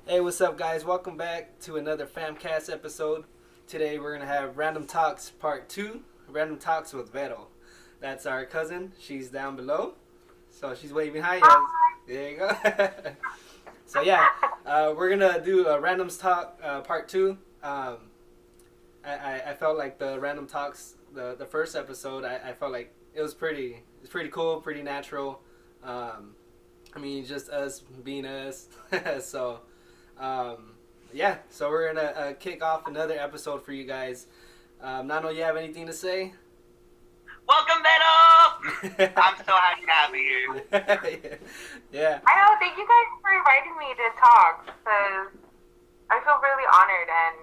Hey, what's up, guys? Welcome back to another Famcast episode. Today we're going to have Random Talks Part 2, Random Talks with Vero. That's our cousin. She's down below. So she's waving hi. Yes. There you go. So yeah, we're going to do a Random Talk Part 2. I felt like the Random Talks, the first episode, I felt like it's pretty cool, pretty natural. Just us being us. So... so we're gonna kick off another episode for you guys. Nano, you have anything to say? Welcome, Vero! I'm so happy to have you here. Yeah. I know, thank you guys for inviting me to talk, because I feel really honored and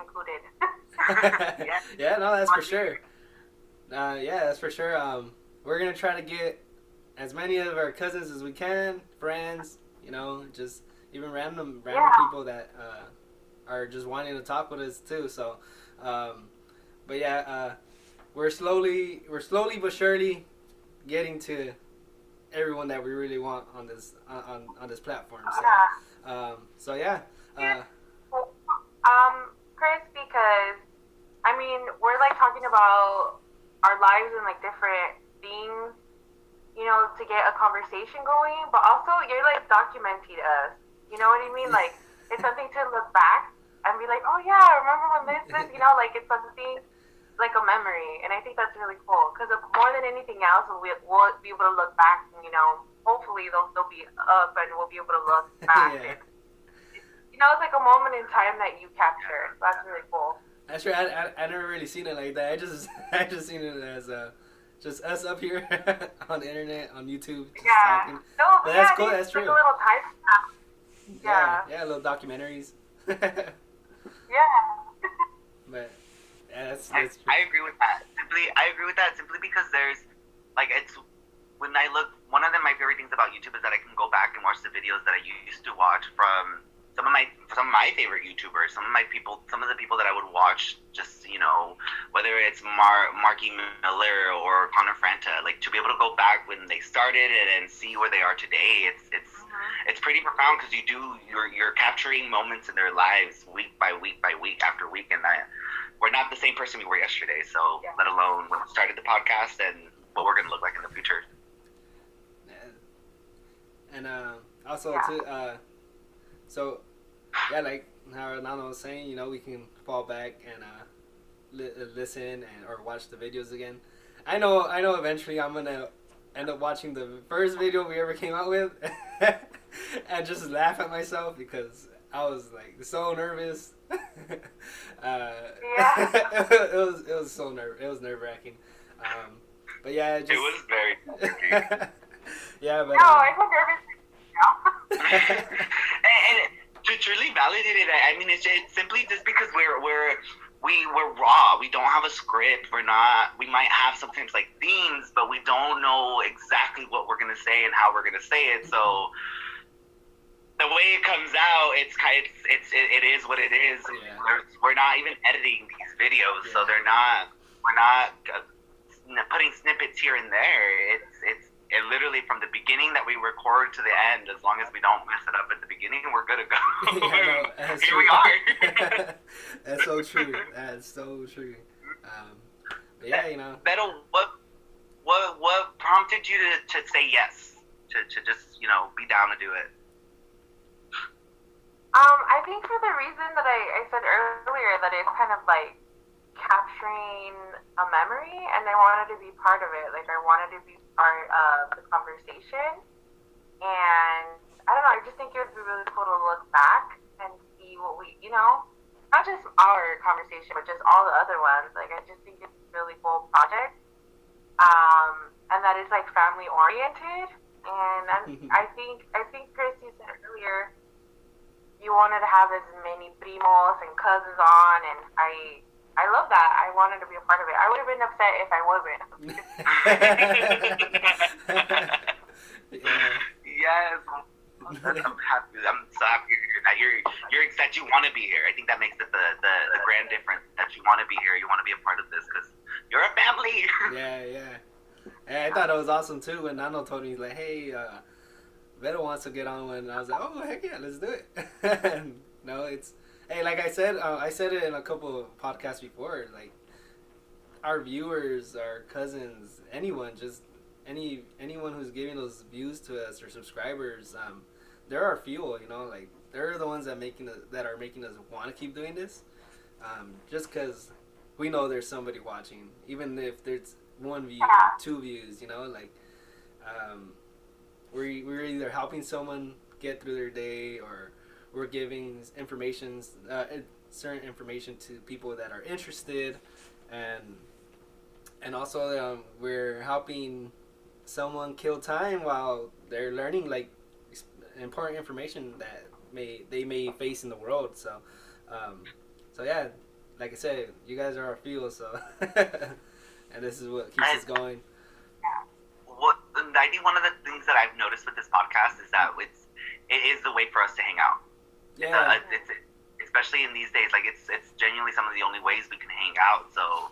included. Yeah, no, that's for sure. That's for sure. We're gonna try to get as many of our cousins as we can, friends, just... even random people that are just wanting to talk with us too. So, we're slowly but surely getting to everyone that we really want on this platform. So, Chris, because we're like talking about our lives and like different things, to get a conversation going, but also you're like documenting us. You know what I mean? Like, it's something to look back and be like, oh yeah, remember when this, like it's something, like a memory. And I think that's really cool. Because more than anything else, we'll be able to look back and, hopefully they'll be up and we'll be able to look back. Yeah. And, it's like a moment in time that you capture. So that's really cool. That's true. I never really seen it like that. I just seen it as just us up here on the internet, on YouTube, just talking. No, but that's cool. That's true. Like a little time lapse. Yeah, little documentaries. Yeah. But that's I agree with that. I agree with that simply because there's when I look, one of my favorite things about YouTube is that I can go back and watch the videos that I used to watch from some of my favorite YouTubers, some of the people that I would watch, just whether it's Marky Miller or Connor Franta, like to be able to go back when they started and see where they are today, it's pretty profound because you're capturing moments in their lives week by week after week, and we're not the same person we were yesterday. So let alone when we started the podcast and what we're gonna look like in the future. And also too, so yeah, like how Nano was saying, we can fall back and listen or watch the videos again. I know eventually I'm gonna end up watching the first video we ever came out with and just laugh at myself because I was like so nervous. It was so nerve-wracking. But yeah, it was very yeah, but no, I feel nervous now. and to truly validate it, it's simply just because we're raw. We don't have a script. We might have sometimes like themes, but we don't know exactly what we're gonna say and how we're gonna say it. So the way it comes out, it is what it is. Yeah. We're not even editing these videos, so we're not putting snippets here and there. It literally from the beginning that we record to the end, as long as we don't mess it up at the beginning, we're good to go. Here we are. That's so true. That's so true. But yeah, Beto, what prompted you to say yes to just be down to do it? I think for the reason that I said earlier, that it's kind of like capturing a memory, and I wanted to be part of it. Like, I wanted to be part of the conversation, and I don't know, I just think it would be really cool to look back and see what we, not just our conversation, but just all the other ones. Like, I just think it's a really cool project, and that it's like family oriented, and I think Chris, you said earlier you wanted to have as many primos and cousins on, and I love that. I wanted to be a part of it. I would have been upset if I wasn't. Yes. I'm happy. I'm so happy that that you want to be here. I think that makes it the grand difference, that you want to be here. You want to be a part of this because you're a family. Yeah. And I thought it was awesome too when Nano told me, like, hey, Vero wants to get on one, and I was like, oh heck yeah, let's do it. And, no, it's hey, like I said it in a couple of podcasts before. Like our viewers, our cousins, anyone, just anyone who's giving those views to us or subscribers, they're our fuel. You know, like they're the ones that are making us want to keep doing this. Just because we know there's somebody watching, even if there's one view, two views. You know, like we're either helping someone get through their day, or we're giving certain information to people that are interested, and also we're helping someone kill time while they're learning like important information that they may face in the world. So yeah, like I said, you guys are our fuel. So and this is what keeps us going. I think one of the things that I've noticed with this podcast is that it is the way for us to hang out. Yeah. It's especially in these days, like it's genuinely some of the only ways we can hang out. So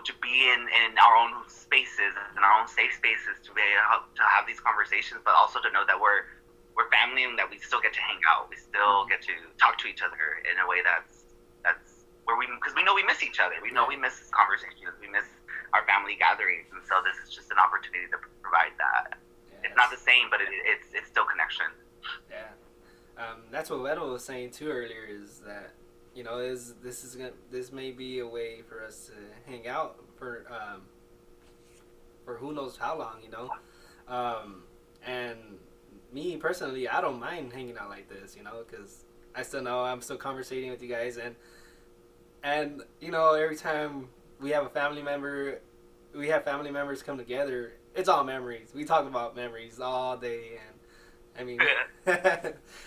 to be in our own spaces, in our own safe spaces, to be able to have these conversations, but also to know that we're family and that we still get to hang out. We still get to talk to each other in a way that's where because we know we miss each other. We know we miss conversations. We miss our family gatherings, and so this is just an opportunity to provide that. Yeah, it's not the same, but it's still connection. Yeah. That's what Vero was saying too earlier, is that, you know, this may be a way for us to hang out for who knows how long, you know. And me personally, I don't mind hanging out like this, you know, because I still know I'm still conversating with you guys, and you know, every time we have family members come together, it's all memories. We talk about memories all day, and I mean,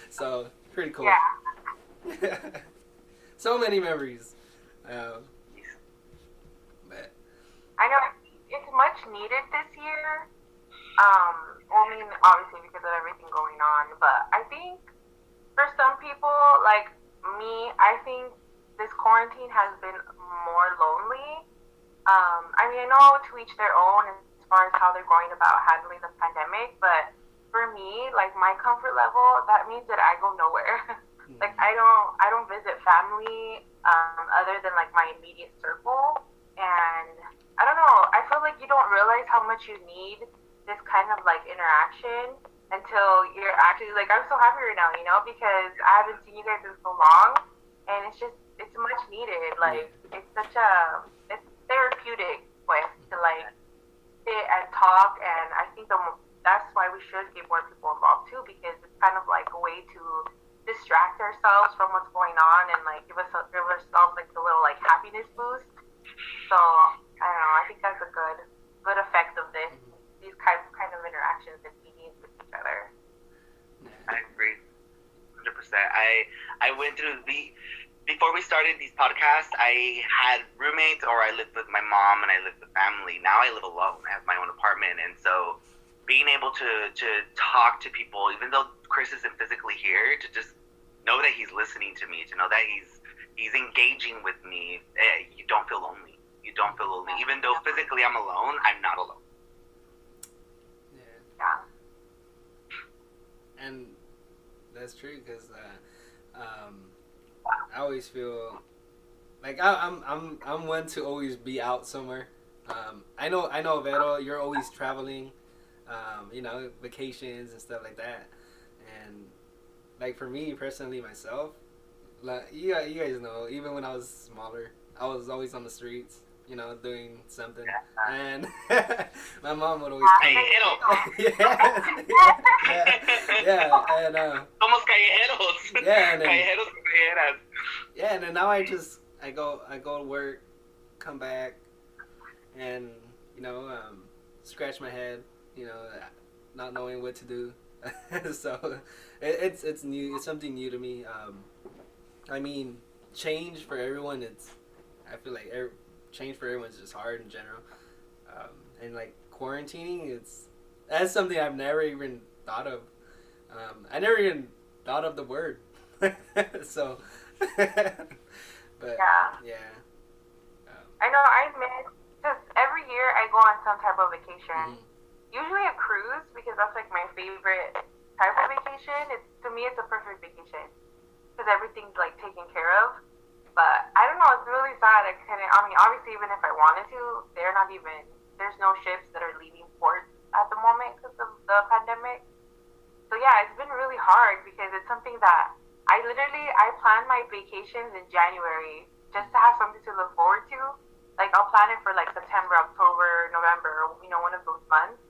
so pretty cool. Yeah. So many memories. But I know it's much needed this year. I mean, obviously because of everything going on, but I think for some people, like me, I think this quarantine has been more lonely. I mean, I know to each their own as far as how they're going about handling the pandemic, but for me, like my comfort level, that means that I go nowhere. Like I don't visit family other than like my immediate circle, and I don't know. I feel like you don't realize how much you need this kind of like interaction until you're actually like, I'm so happy right now, you know, because I haven't seen you guys in so long, and it's much needed. Like it's therapeutic way to like sit and talk, and I think that's why we should get more people involved too, because it's kind of like a way to distract ourselves from what's going on and like give ourselves like a little like happiness boost. So I don't know. I think that's a good effect of these kind of interactions and meetings with each other. I agree, 100%. I went through before we started these podcasts, I had roommates, or I lived with my mom and I lived with family. Now I live alone. I have my own apartment, and so being able to talk to people, even though Chris isn't physically here, to just know that he's listening to me, to know that he's engaging with me, you don't feel lonely. You don't feel lonely. Even though physically I'm alone, I'm not alone. Yeah. And that's true, because I always feel like I'm one to always be out somewhere. I know Vero, you're always traveling, you know, vacations and stuff like that. And like for me personally, myself, like you guys know, even when I was smaller, I was always on the streets, you know, doing something. And my mom would always yeah, and Somos callejeros. Yeah, and then, callejeros y callejeras. Yeah, and then now I go to work, come back, and you know, scratch my head, you know, not knowing what to do. So it's new. It's something new to me. I mean, change for everyone. I feel like change for everyone is just hard in general. And like quarantining, that's something I've never even thought of. I never even thought of the word. So, but yeah. I know I miss, because every year I go on some type of vacation, usually a cruise because that's like my favorite type of vacation. It's to me, it's a perfect vacation because everything's like taken care of. But I don't know. It's really sad. I mean, obviously, even if I wanted to, they're not even. There's no ships that are leaving ports at the moment because of the pandemic. So yeah, it's been really hard because it's something that I plan my vacations in January just to have something to look forward to. Like I'll plan it for like September, October, November, one of those months.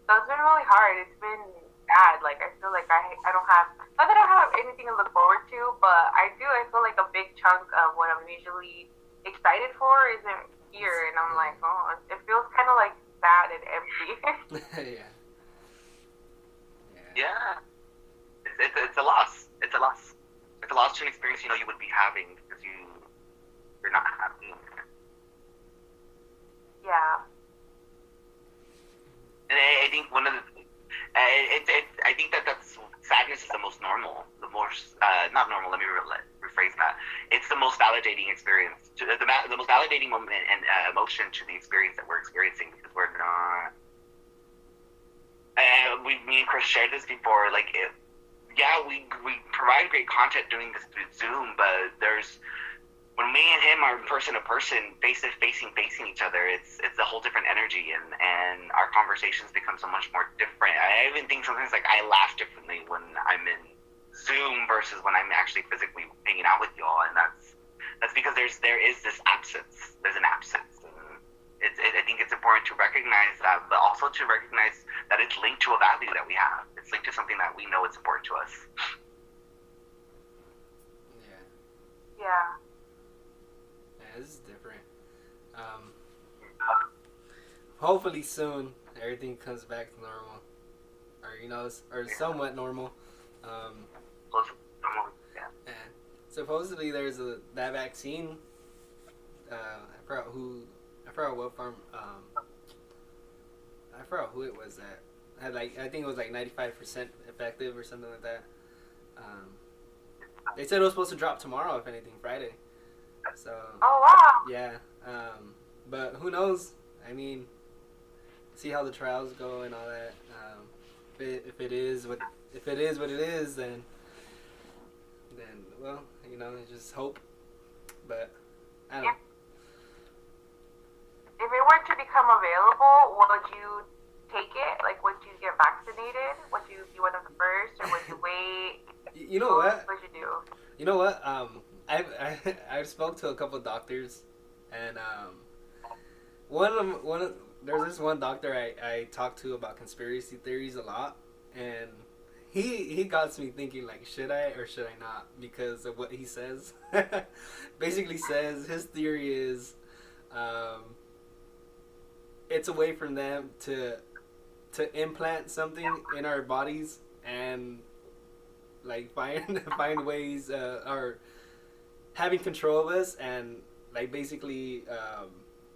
So it's been really hard. It's been bad. Like I feel like I don't have, not that I have anything to look forward to, but I do. I feel like a big chunk of what I'm usually excited for isn't here, and I'm like, oh, it feels kind of like sad and empty. Yeah. Yeah. It's a loss. It's a loss. It's a loss to an experience you would be having because you're not having. Yeah. And I think one of the I think that's sadness is the most normal, the most not normal. Let me rephrase that. It's the most validating experience, the most validating moment and emotion to the experience that we're experiencing because we're not. Me and Chris shared this before. Like, we provide great content doing this through Zoom, but when me and him are person to person, facing each other, it's a whole different energy, and our conversations become so much more different. I even think sometimes like I laugh differently when I'm in Zoom versus when I'm actually physically hanging out with y'all, and that's because there is this absence. There's an absence. I think it's important to recognize that, but also to recognize that it's linked to a value that we have. It's linked to something that we know it's important to us. Yeah. This is different. Hopefully soon everything comes back to normal, or somewhat normal. And supposedly there's that vaccine. I forgot what farm. I forgot who it was that had I think it was like 95% effective or something like that. They said it was supposed to drop tomorrow, if anything, Friday. So. Oh wow. Yeah. But who knows? I mean, see how the trials go and all that. If it is what it is, then well, just hope. But I don't know. If it were to become available, would you take it? Like, would you get vaccinated? Would you be one of the first, or would you wait? You know what? What would you do? You know what? I've spoke to a couple of doctors, and there's this one doctor I talked to about conspiracy theories a lot, and he got me thinking, like, should I or should I not, because of what he says. Basically says his theory is it's a way for them to implant something in our bodies and like find ways or having control of us and like basically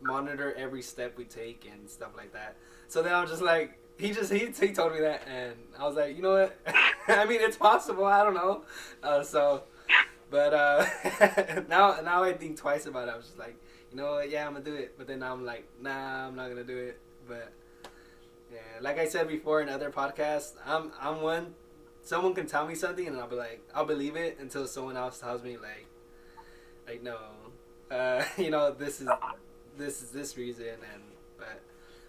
monitor every step we take and stuff like that. So then I was just like, he told me that, and I was like, you know what? I mean, it's possible. I don't know. But now I think twice about it. I was just like, you know what? Yeah, I'm gonna do it. But then now I'm like, nah, I'm not gonna do it. But yeah, like I said before in other podcasts, I'm one. Someone can tell me something and I'll be like, I'll believe it until someone else tells me like no, this is this reason, but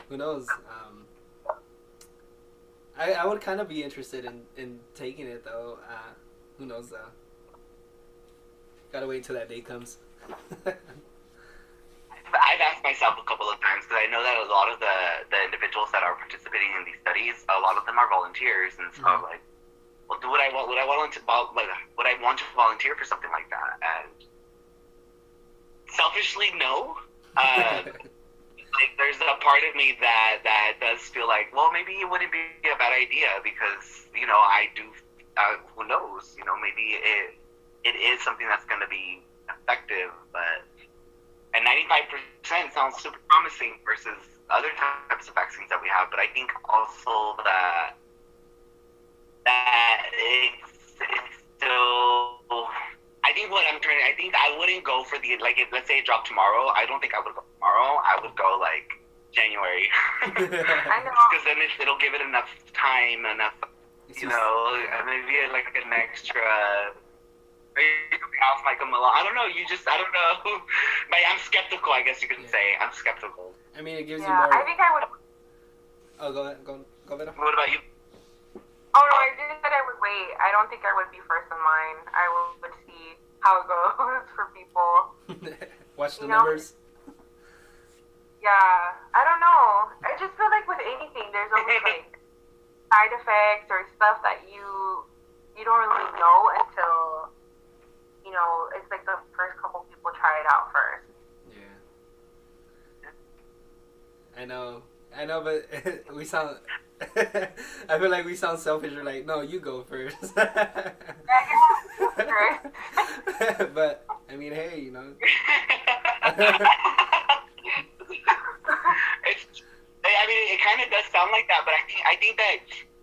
who knows? I would kind of be interested in taking it though. Who knows though? Gotta wait until that day comes. I've asked myself a couple of times because I know that a lot of the individuals that are participating in these studies, a lot of them are volunteers, and so like, well, would I want to volunteer for something like that? And selfishly, no. Like, there's a part of me that does feel like, well, maybe it wouldn't be a bad idea because I do. Who knows? Maybe it is something that's going to be effective, but. And 95% sounds super promising versus other types of vaccines that we have. But I think also that it's still. I think I wouldn't go for the, like, if, let's say it dropped tomorrow. I don't think I would go tomorrow. I would go like January. I know. Because then it'll give it enough time, maybe like an extra. Maybe something else might come along. I don't know. I don't know. I'm skeptical, I guess you could say. I'm skeptical. I mean, it gives you more. I think I would. Oh, go ahead. Go, Vero. What about you? Oh no, I just said I would wait. I don't think I would be first in line. I would see how it goes for people. Watch the numbers. Yeah, I don't know. I just feel like with anything, there's always like side effects or stuff that you don't really know until it's like the first couple people try it out first. Yeah. I know, but we sound. I feel like we sound selfish. We're like, no, you go first. But I mean, hey, it kind of does sound like that, but I think that,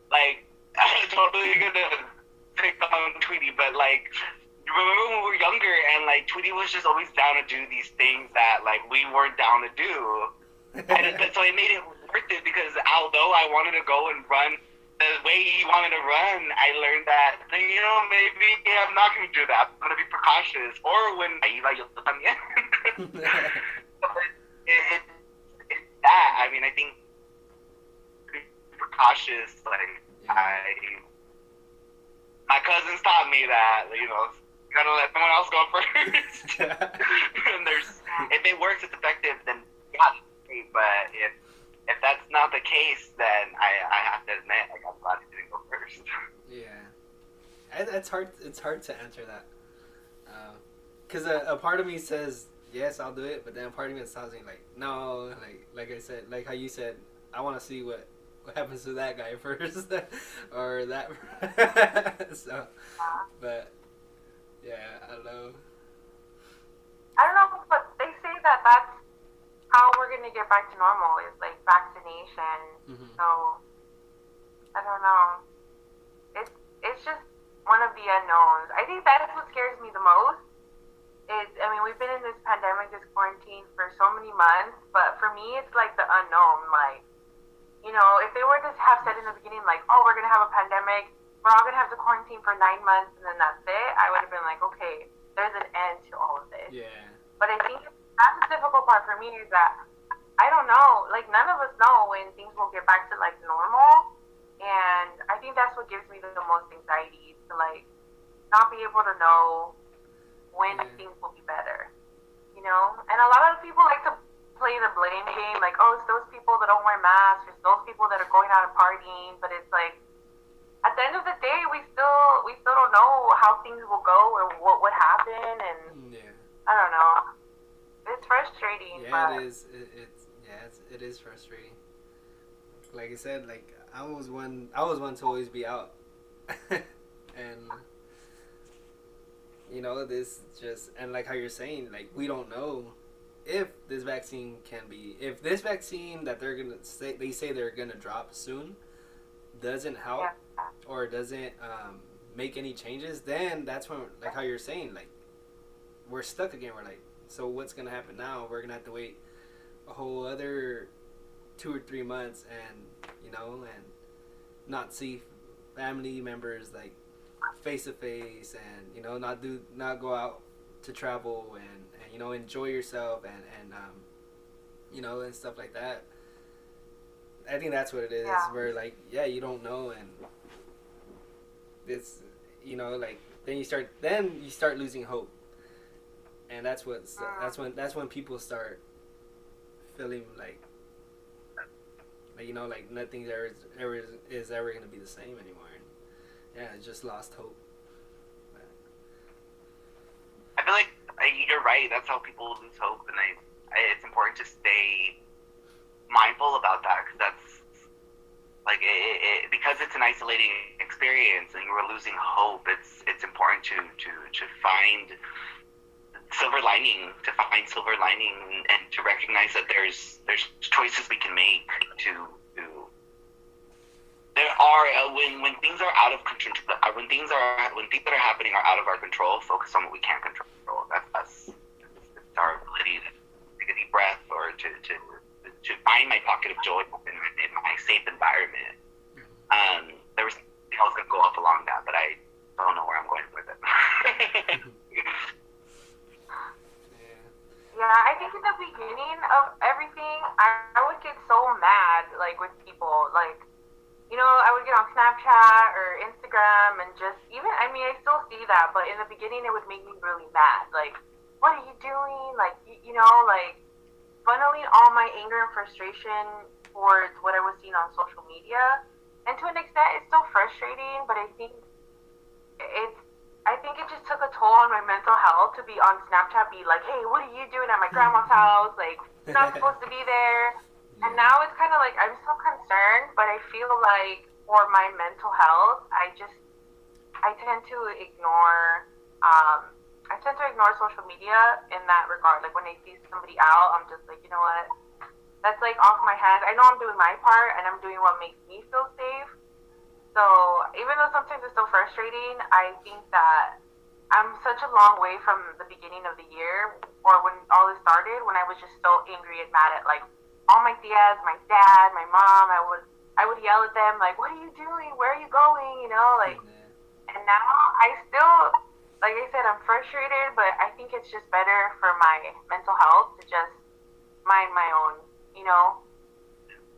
like, I'm totally gonna pick on Tweety, but, like, remember when we were younger and, like, Tweety was just always down to do these things that, like, we weren't down to do. So it made it worth it because although I wanted to go and run the way he wanted to run, I learned that, maybe I'm not going to do that. I'm going to be precautious. Or when iba yo también. It's that. I mean, I think precautious, like, my cousins taught me that, gotta let someone else go first. And if it works, it's effective, then yeah, but if that's not the case, then I have to admit, like, I'm glad he didn't go first. Yeah, it's hard to answer that, because a part of me says yes, I'll do it, but then a part of me is telling me like no, like I said, like how you said, I want to see what happens to that guy first, or that. So, but yeah, I don't know, but they say that that's how we're gonna get back to normal is like vaccination. Mm-hmm. So I don't know. It's just one of the unknowns. I think that is what scares me the most. We've been in this pandemic, this quarantine for so many months, but for me, it's like the unknown. Like, if they were to have said in the beginning, like, oh, we're gonna have a pandemic, we're all gonna have to quarantine for 9 months, and then that's it, I would have been like, okay, there's an end to all of this. Yeah. But I think that's the difficult part for me is that I don't know. Like, none of us know when things will get back to, like, normal. And I think that's what gives me the most anxiety to, like, not be able to know when things will be better. And a lot of people like to play the blame game. Like, oh, it's those people that don't wear masks. It's those people that are going out and partying. But it's like, at the end of the day, we still don't know how things will go or what would happen. And I don't know. It's frustrating. Yeah, but... it is. It is frustrating. Like I said, like I was one to always be out, and this just, and like how you're saying, like we don't know if this vaccine that they say they're gonna drop soon doesn't help or doesn't make any changes, then that's when, like how you're saying, like we're stuck again. We're like, so what's gonna happen now? We're gonna have to wait a whole other 2 or 3 months, and and not see family members like face to face, and not go out to travel, and enjoy yourself, and and stuff like that. I think that's what it is. Where like you don't know, and it's like then you start losing hope, and that's when people start feeling like like nothing is ever gonna be the same anymore. And it just lost hope. I feel like you're right. That's how people lose hope, and it's important to stay mindful about that, because that's like because it's an isolating experience and you were losing hope. It's important to find silver lining, and to recognize that there's choices we can make there are when things are out of control, when things that are happening are out of our control, focus on what we can control. That's our ability to take a deep breath, or to to find my pocket of joy in my safe environment. There was something I was gonna go off along that, but I don't know where I'm going with it. Yeah, I think in the beginning of everything, I would get so mad, like, with people. Like, you know, I would get on Snapchat or Instagram and just, even, I mean, I still see that, but in the beginning, it would make me really mad. Like, what are you doing? Like, you know, like, funneling all my anger and frustration towards what I was seeing on social media. And to an extent, it's still frustrating, but I think it just took a toll on my mental health to be on Snapchat, be like, hey, what are you doing at my grandma's house? Like, you're not supposed to be there. And now it's kind of like, I'm so concerned, but I feel like for my mental health, I tend to ignore, social media in that regard. Like, when I see somebody out, I'm just like, you know what? That's like off my hands. I know I'm doing my part and I'm doing what makes me feel safe. So even though sometimes it's so frustrating, I think that I'm such a long way from the beginning of the year, or when all this started, when I was just so angry and mad at like all my tias, my dad, my mom. I would yell at them like, "What are you doing? Where are you going?" You know, like. And now I still, like I said, I'm frustrated, but I think it's just better for my mental health to just mind my own, you know.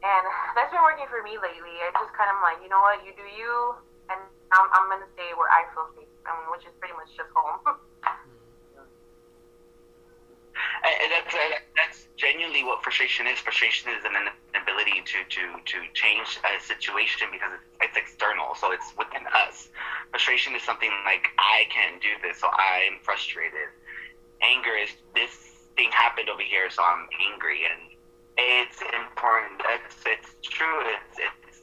And that's been working for me lately. I just kind of like, you know what, you do you, and I'm going to stay where I feel safe, which is pretty much just home. And that's genuinely what frustration is. Frustration is an inability to change a situation because it's external, so it's within us. Frustration is something like, I can't do this, so I'm frustrated. Anger is, this thing happened over here, so I'm angry. And it's important. It's true. It's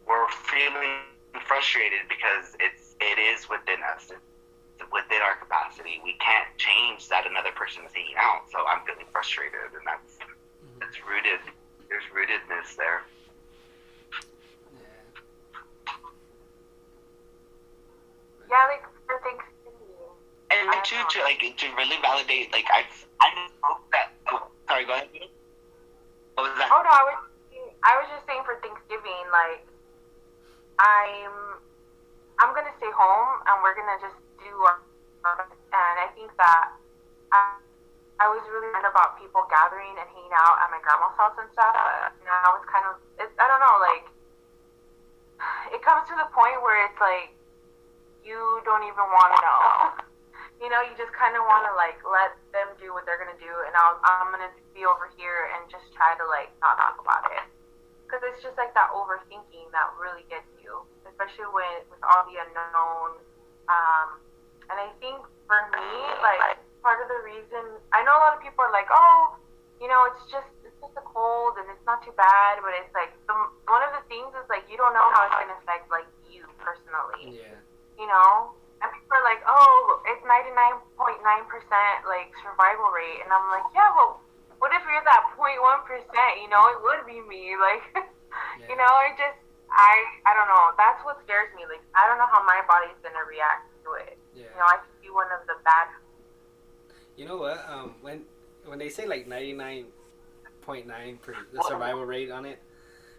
we're feeling frustrated because it is within us. It's within our capacity. We can't change that another person is hanging out. So I'm feeling frustrated, and that's rooted. There's rootedness there. Yeah, like for Thanksgiving. And to really validate, like I just hope that. Oh, sorry. Go ahead. What was that? Oh no, I was just saying for Thanksgiving, like I'm gonna stay home and we're gonna just do and I think that I was really mad about people gathering and hanging out at my grandma's house and stuff. Now it's kind of, I don't know, like it comes to the point where it's like you don't even want to know. You know, you just kind of want to like let them do what they're gonna do, and I'm gonna be over here and just try to like not talk about it, because it's just like that overthinking that really gets you, especially with all the unknown. And I think for me, like part of the reason, I know a lot of people are like, oh, you know, it's just a cold and it's not too bad, but it's like one of the things is like you don't know how it's gonna affect like you personally. Yeah. You know. And people are like, oh, it's 99.9% like survival rate, and I'm like, yeah, well, what if you're that 0.1%? You know, it would be me. Like, you know, I don't know. That's what scares me. Like, I don't know how my body's gonna react to it. Yeah. You know, I could be one of the bad. You know what? When they say like 99.9% the survival rate on it,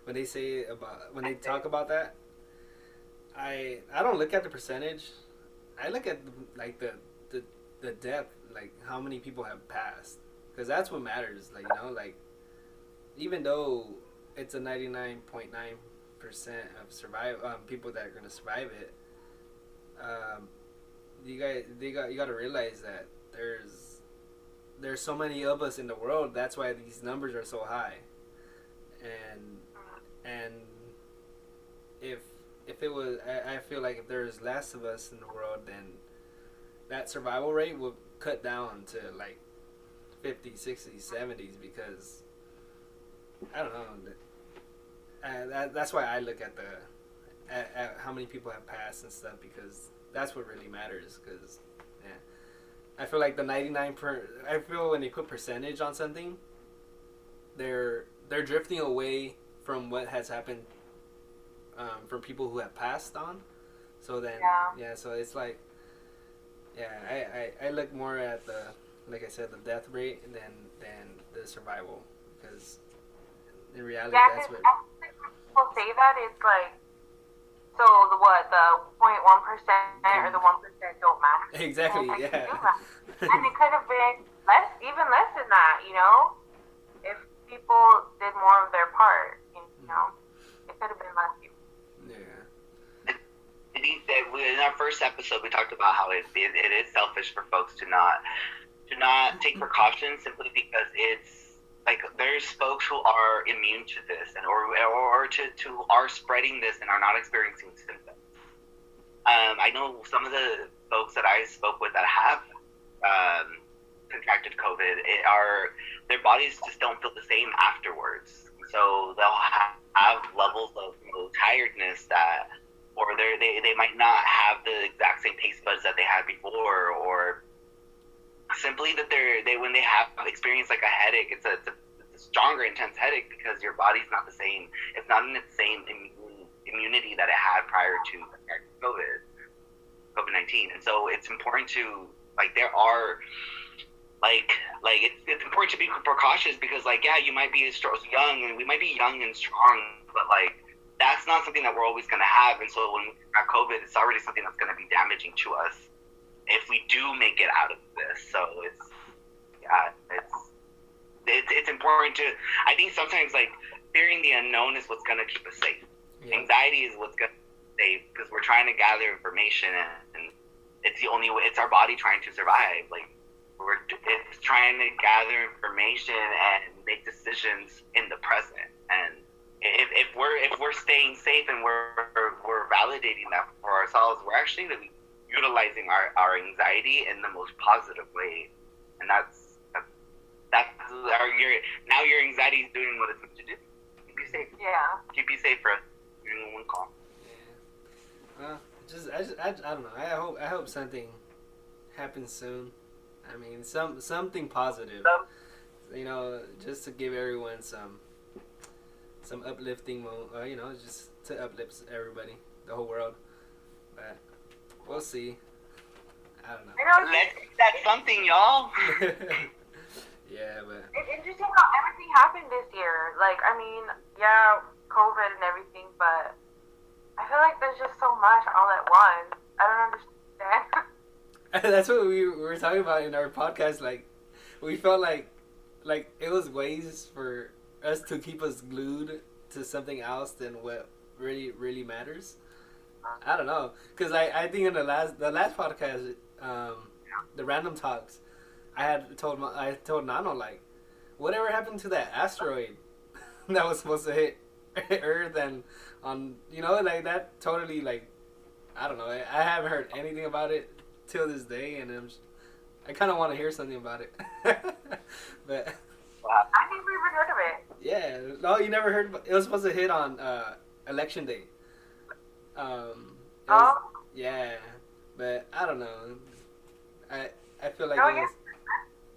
when they talk about that, I don't look at the percentage. I look at like the depth, like how many people have passed, because that's what matters. Like, you know, like even though it's a 99.9% of people that are gonna survive it, you got to realize that there's so many of us in the world. That's why these numbers are so high, and if it was, I feel like if there's less of us in the world, then that survival rate would cut down to like 50s, 60s, 70s, because I don't know. That's why I look at at how many people have passed and stuff, because that's what really matters. Because I feel like the 99 I feel when they put percentage on something, they're drifting away from what has happened. From people who have passed on, so then so it's like, I look more at the, like I said, the death rate than the survival, because in reality, Yeah, that's because what. people say that it's like, so the what, the 0.1% or the 1% don't matter. And Exactly. it's like, they Yeah. do matter. And it could have been less, even less than that, you know? If people did more of their part, you know? It could have been less people. Yeah. I think that in our first episode we talked about how it is selfish for folks to not take precautions simply because it's like there's folks who are immune to this and or to are spreading this and are not experiencing symptoms. I know some of the folks that I spoke with that have contracted COVID their bodies just don't feel the same afterwards. So they'll have levels of tiredness that, or they might not have the exact same taste buds that they had before, or simply that they when they have experienced like a headache, it's a stronger, intense headache because your body's not the same. It's not in its same immunity that it had prior to COVID-19, and so it's important to there are it's important to be precautious because you might be young and we might be young and strong, but that's not something that we're always going to have. And so when we got COVID, it's already something that's going to be damaging to us if we do make it out of this. So it's important to, I think sometimes fearing the unknown is what's going to keep us safe. Yeah. Anxiety is what's going to safe because we're trying to gather information and it's the only way. It's our body trying to survive. It's trying to gather information and make decisions in the present. And if we're staying safe and we're validating that for ourselves, we're actually utilizing our anxiety in the most positive way. And that's your anxiety is doing what it's meant to do. Keep you safe. Yeah. Keep you safe for doing one call. Yeah. I don't know. I hope something happens soon. I mean, something positive. Just to give everyone some uplifting, just to uplift everybody, the whole world. But we'll see. I don't know. Let's do that something, y'all. Yeah, but it's interesting how everything happened this year. COVID and everything, but I feel like there's just so much all at once. I don't understand. That's what we were talking about in our podcast. We felt like it was ways for us to keep us glued to something else than what really, really matters. I don't know, because I think in the last podcast, the random talks, I told Nano whatever happened to that asteroid that was supposed to hit Earth and on that totally I don't know. I haven't heard anything about it till this day, and I kind of want to hear something about it. But wow. I never even heard of it. Yeah, no, you never heard. It was supposed to hit on election day. Yeah, but I don't know. I feel like it was.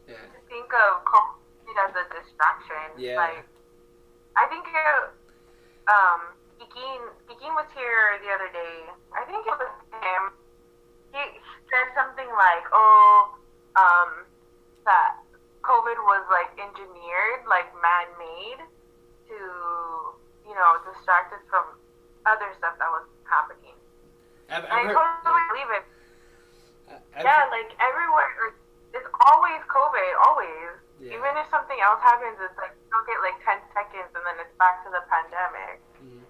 Yeah. To think of COVID as a distraction. Yeah. I think Pekin was here the other day. I think it was him. He said something that COVID was engineered, man-made to, distract us from other stuff that was happening. I totally believe it. Everywhere, it's always COVID, always. Yeah. Even if something else happens, it's you'll get 10 seconds and then it's back to the pandemic. Mm-hmm.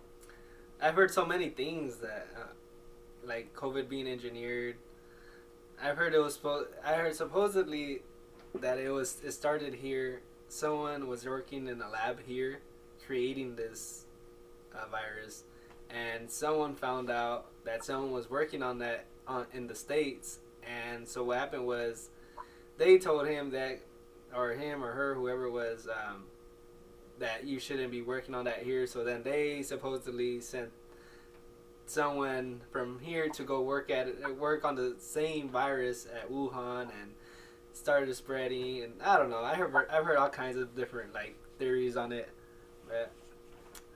I've heard so many things that, COVID being engineered. I heard supposedly that it started here. Someone was working in a lab here, creating this virus, and someone found out that someone was working on that in the States. And so what happened was, they told him that, or him or her, whoever it was, that you shouldn't be working on that here. So then they supposedly sent someone from here to go work on the same virus at Wuhan, and started spreading. And I don't know. I've heard all kinds of different theories on it, but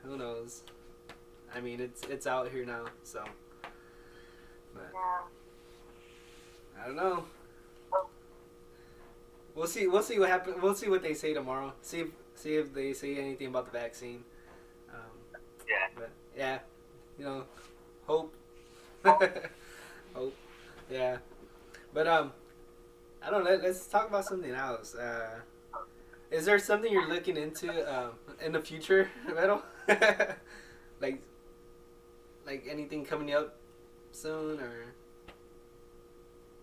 who knows? I mean, it's out here now, so. But yeah. I don't know. We'll see what happens. We'll see what they say tomorrow. See See if they say anything about the vaccine. Yeah. But yeah, you know, hope. Hope. Yeah. But I don't know. Let's talk about something else. Is there something you're looking into in the future, Vero? like like anything coming up soon or?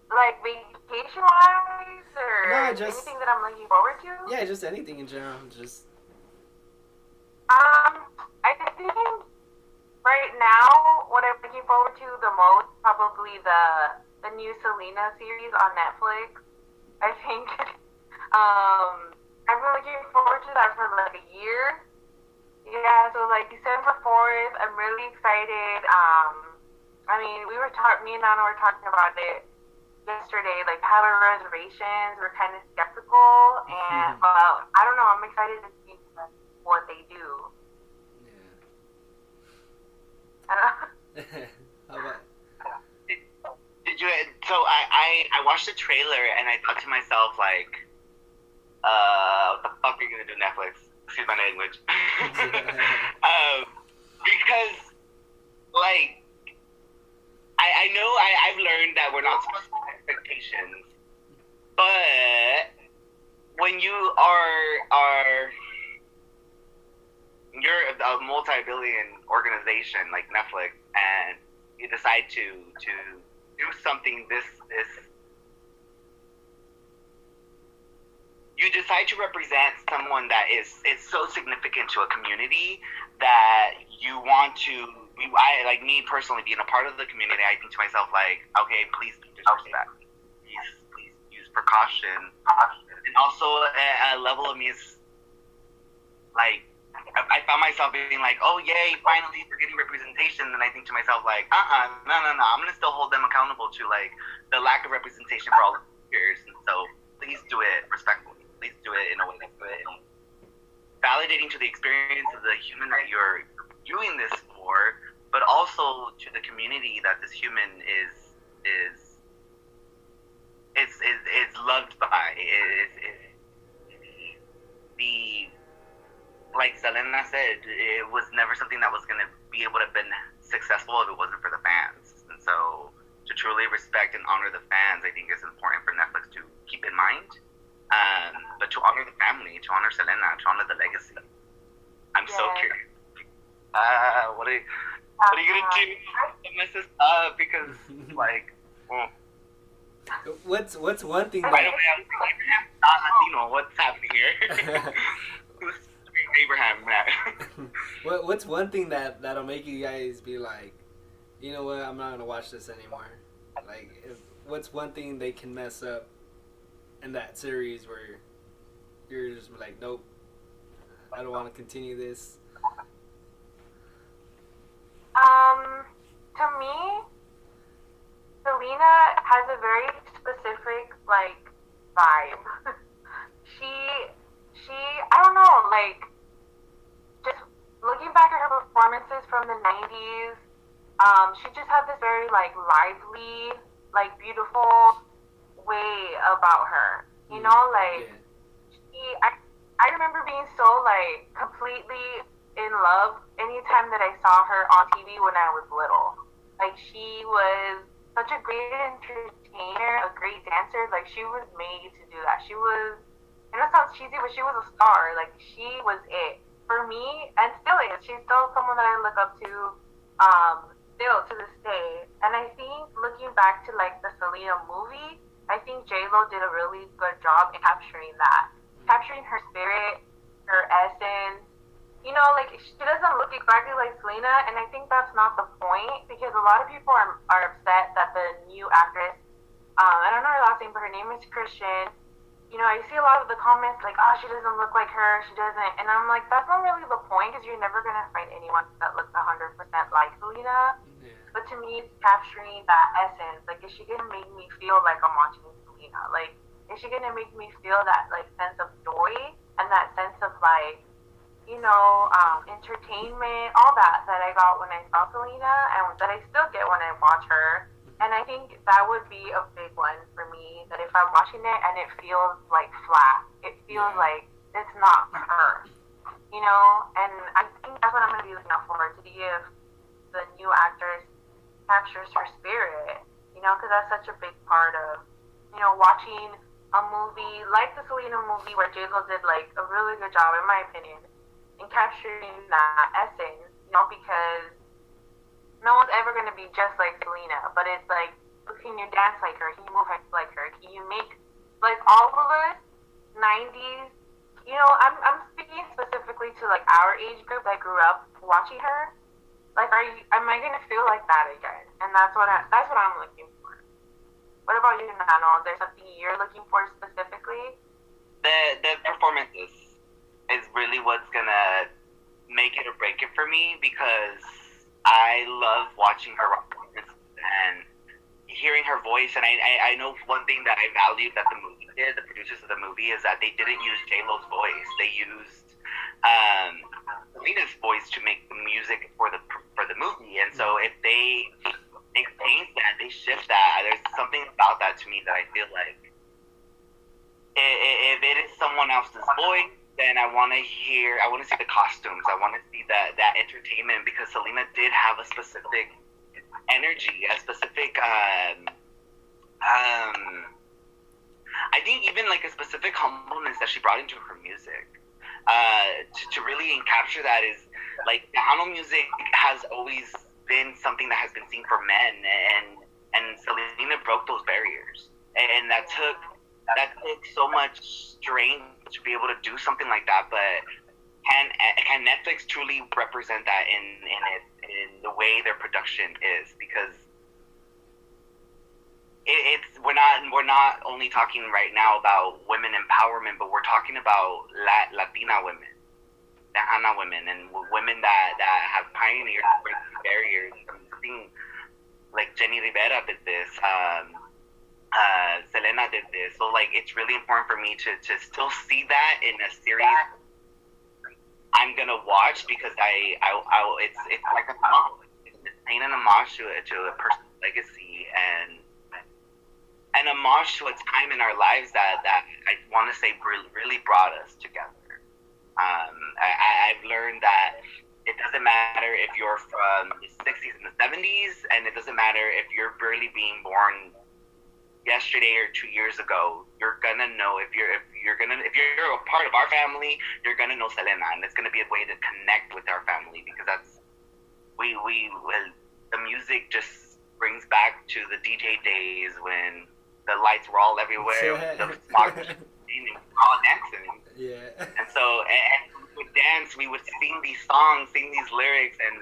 Like vacation wise, No, or just anything that I'm looking forward to. yeah, just anything in general. Just I think right now, what I'm looking forward to the most, probably the new Selena series on Netflix. I think I've been looking forward to that for like a year. Yeah, so like December 4th, I'm really excited. I mean, me and Nano were talking about it yesterday. Like, having reservations, we're kind of skeptical, and but I don't know. I'm excited to see what they do. yeah. I don't know. How about? Did you? So I watched the trailer and I thought to myself like, what the fuck are you gonna do, Netflix? Excuse my language. Because like I know I've learned that we're not supposed to have expectations, but when you are you're a multi-billion organization like Netflix and you decide to do something this you decide to represent someone that is so significant to a community that you want to. I like me personally being a part of the community. I think to myself like, okay, please do disrespect. Please use precaution. And also a level of me is like I found myself being like, oh yay, finally we're getting representation. And I think to myself like, no. I'm gonna still hold them accountable to like the lack of representation for all the years. And so please do it respectfully. Please do it in a way that's good and validating to the experience of the human that you're doing this for, but also to the community that this human is loved by. The like Selena said, it was never something that was going to be able to have been successful if it wasn't for the fans. And so to truly respect and honor the fans, I think is important for Netflix to keep in mind. But to honor the family, to honor Selena, to honor the legacy. I'm so curious. What are you gonna do to mess this up? Because like, What's one thing? By the way, I was like, Abraham, not Latino. What's happening here? Who's Abraham? What's one thing that'll make you guys be like, you know what? I'm not gonna watch this anymore. Like, what's one thing they can mess up in that series where you're just like, nope, I don't want to continue this. To me, Selena has a very specific like vibe. I don't know, like, just looking back at her performances from the 90s, she just had this very like lively, like beautiful way about her. You know, like I remember being so like completely in love anytime that I saw her on TV when I was little. Like, she was such a great entertainer, a great dancer. Like, she was made to do that. She was, I know it sounds cheesy, but she was a star. Like, she was it. For me, and still is. She's still someone that I look up to, still to this day. And I think looking back to like the Selena movie, I think J-Lo did a really good job in capturing that. Capturing her spirit, her essence. You know, like, she doesn't look exactly like Selena, and I think that's not the point, because a lot of people are upset that the new actress, I don't know her last name, but her name is Christian. You know, I see a lot of the comments like, oh, she doesn't look like her, she doesn't, and I'm like, that's not really the point, because you're never going to find anyone that looks 100% like Selena. Yeah. But to me, it's capturing that essence. Like, is she going to make me feel like I'm watching Selena? Like, is she going to make me feel that, like, sense of joy, and that sense of, like, you know, entertainment, all that I got when I saw Selena, and that I still get when I watch her. And I think that would be a big one for me, that if I'm watching it and it feels like flat, it feels like it's not her. you know, and I think that's what I'm gonna be looking out for, to see if the new actress captures her spirit, you know, because that's such a big part of, you know, watching a movie like the Selena movie where J-Lo did like a really good job, in my opinion, in capturing that essence, you know, because no one's ever going to be just like Selena, but it's like, can you dance like her? Can you move like her? Can you make, like, all of us 90s, you know, I'm speaking specifically to like our age group that grew up watching her. Like, am I gonna feel like that again? And that's what I'm looking for. What about you, Nano? Is there something you're looking for specifically? The performances is really what's gonna make it or break it for me, because I love watching her performance and hearing her voice. And I know one thing that I valued that the movie did, the producers of the movie, is that they didn't use J-Lo's voice. They used Selena's voice to make the music for the movie. And so if they change that, they shift that, there's something about that to me that I feel like if it is someone else's voice, then I want to see the costumes. I want to see that entertainment, because Selena did have a specific energy, a specific I think even like a specific humbleness that she brought into her music. To really capture that is like Nano music has always been something that has been seen for men, and Selena broke those barriers, and that took so much strength to be able to do something like that. But can Netflix truly represent that in the way their production is? Because we're not only talking right now about women empowerment, but we're talking about Latina women, Latina women, and women that have pioneered breaking barriers. Something like Jenny Rivera did this, Selena did this. So like, it's really important for me to still see that in a series I'm gonna watch, because it's like a homage. It's paying an homage to a person's legacy, and an homage to a time in our lives that I want to say really brought us together. I've learned that it doesn't matter if you're from the 60s and the 70s, and it doesn't matter if you're barely being born yesterday or 2 years ago. You're gonna know, if you're a part of our family, you're gonna know Selena, and it's gonna be a way to connect with our family, because that's the music just brings back to the DJ days when the lights were all everywhere, the smog machine, and we were all dancing. Yeah. And so, and we would dance, we would sing these songs, sing these lyrics, and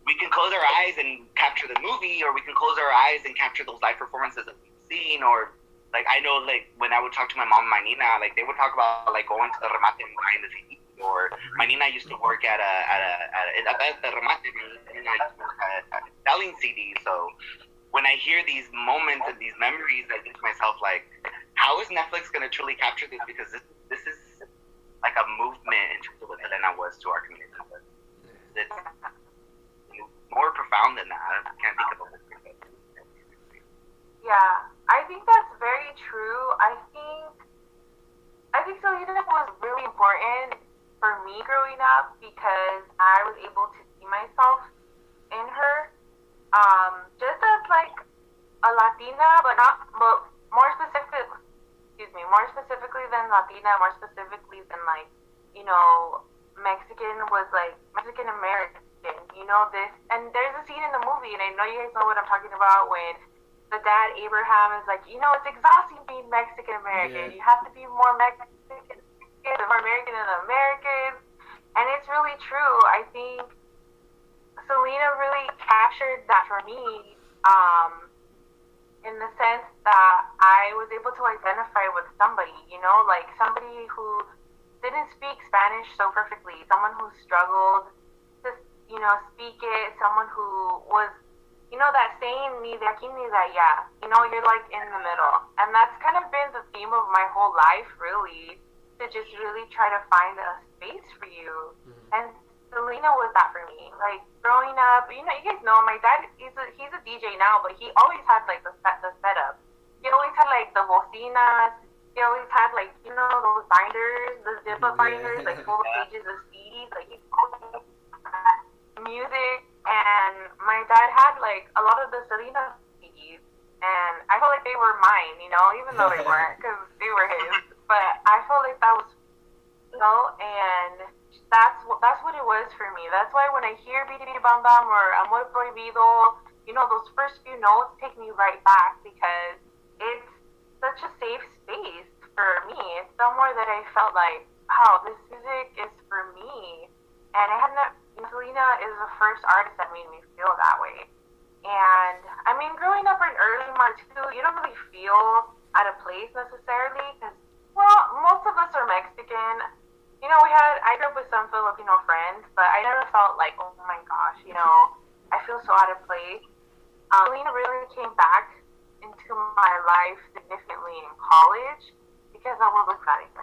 we can close our eyes and capture the movie, or we can close our eyes and capture those live performances that we've seen. Or like, I know, like, when I would talk to my mom and my Nina, like, they would talk about like going to the remate and buying the CD. Or my Nina used to work at the remate, and I used to work at selling CDs. So when I hear these moments and these memories, I think to myself, like, how is Netflix going to truly capture this? Because this is like a movement in terms of what Selena was to our community. It's more profound than that. I can't think of a word. Yeah, I think that's very true. I think Selena was really important for me growing up, because I was able to see myself in her. Just as like a Latina, but more specifically than Latina, more specifically than like, you know, Mexican American, you know, this, and there's a scene in the movie, and I know you guys know what I'm talking about, when the dad Abraham is like, you know, it's exhausting being Mexican American. Yeah. You have to be more Mexican, more American than American, and it's really true. I think Selena really captured that for me, in the sense that I was able to identify with somebody, you know, like somebody who didn't speak Spanish so perfectly, someone who struggled to, you know, speak it, someone who was, you know, that saying, ni de aquí ni de allá, you know, you're like in the middle. And that's kind of been the theme of my whole life, really, to just really try to find a space for you. Mm-hmm. And Selena was that for me. Like, growing up, you know, you guys know, my dad, he's a DJ now, but he always had, like, the setup. He always had, like, the bocinas. he always had like those binders, the zip up binders, like full of Yeah. pages of CDs. Like he always had music, and my dad had like a lot of the Selena CDs, and I felt like they were mine, even though they weren't, because they were his. But I felt like that was, and that's what it was for me. That's why when I hear Bidi Bam Bam or Amor Prohibido, those first few notes take me right back because it's such a safe space for me. It's somewhere that I felt like, wow, this music is for me. And I had not, Selena is the first artist that made me feel that way. And I mean, growing up in early March too, you don't really feel out of place necessarily because, well, most of us are Mexican. I grew up with some Filipino friends, but I never felt like, oh my gosh, I feel so out of place. Selena really came back into my life significantly in college because I was looking at it.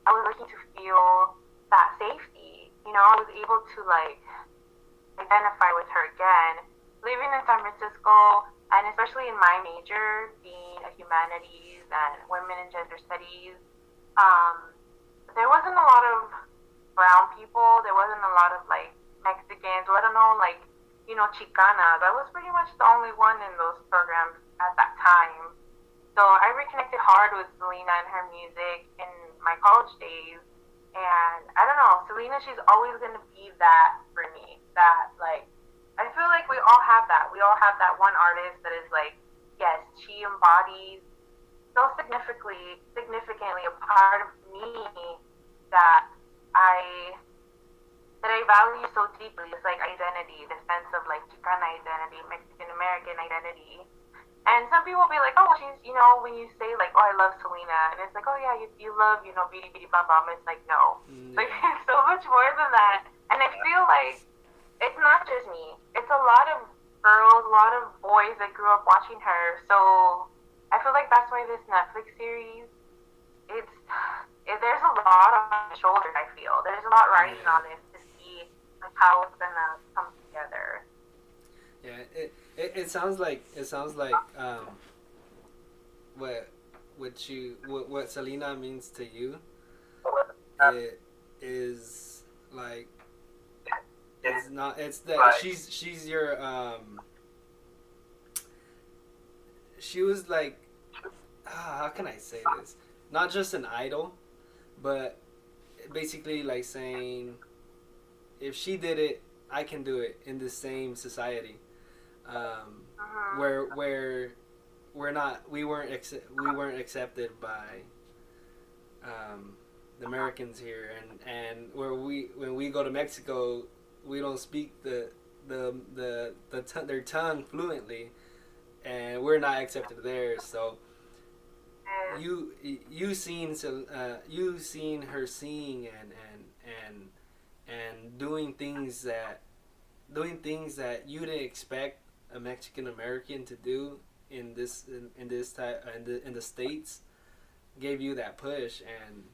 I was looking to feel that safety. I was able to like identify with her again. Living in San Francisco, and especially in my major, being a humanities and women and gender studies, um, there wasn't a lot of brown people. There wasn't a lot of like Mexicans, let alone like Chicanas. I was pretty much the only one in those programs at that time. So I reconnected hard with Selena and her music in my college days. And I don't know, Selena, she's always gonna be that for me. That like I feel like we all have that. We all have that one artist that is like, yes, she embodies so significantly a part of me that I I value so deeply. It's like identity, the sense of like Chicana identity, Mexican American identity. And some people will be like, oh, she's, when you say like, oh, I love Selena, and it's like, oh yeah, you love, Beady Beady Bam Bam. It's like, no, like it's so much more than that. And I feel like it's not just me. It's a lot of girls, a lot of boys that grew up watching her. So I feel like that's why this Netflix series, there's a lot on my shoulders. I feel there's a lot riding on this to see like how it's gonna come together. Yeah, it sounds like what Selena means to you. It is like it's not it's that she's your she was like how can I say this? Not just an idol, but basically like saying if she did it, I can do it in the same society. Where we weren't accepted by the Americans here, and when we go to Mexico, we don't speak their tongue fluently, and we're not accepted there. So you seen her sing and doing things that you didn't expect a Mexican American to do in the States, gave you that push. And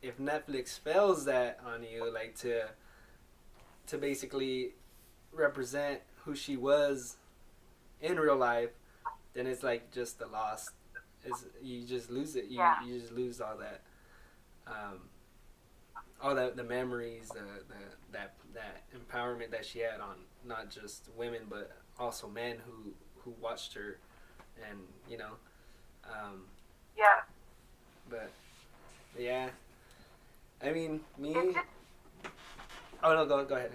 if Netflix fails that on you, like to basically represent who she was in real life, then it's like just a loss. You just lose it. You just lose all the memories, that empowerment that she had on not just women but also men who watched her, and Yeah. But yeah, I mean me. Oh no, go ahead.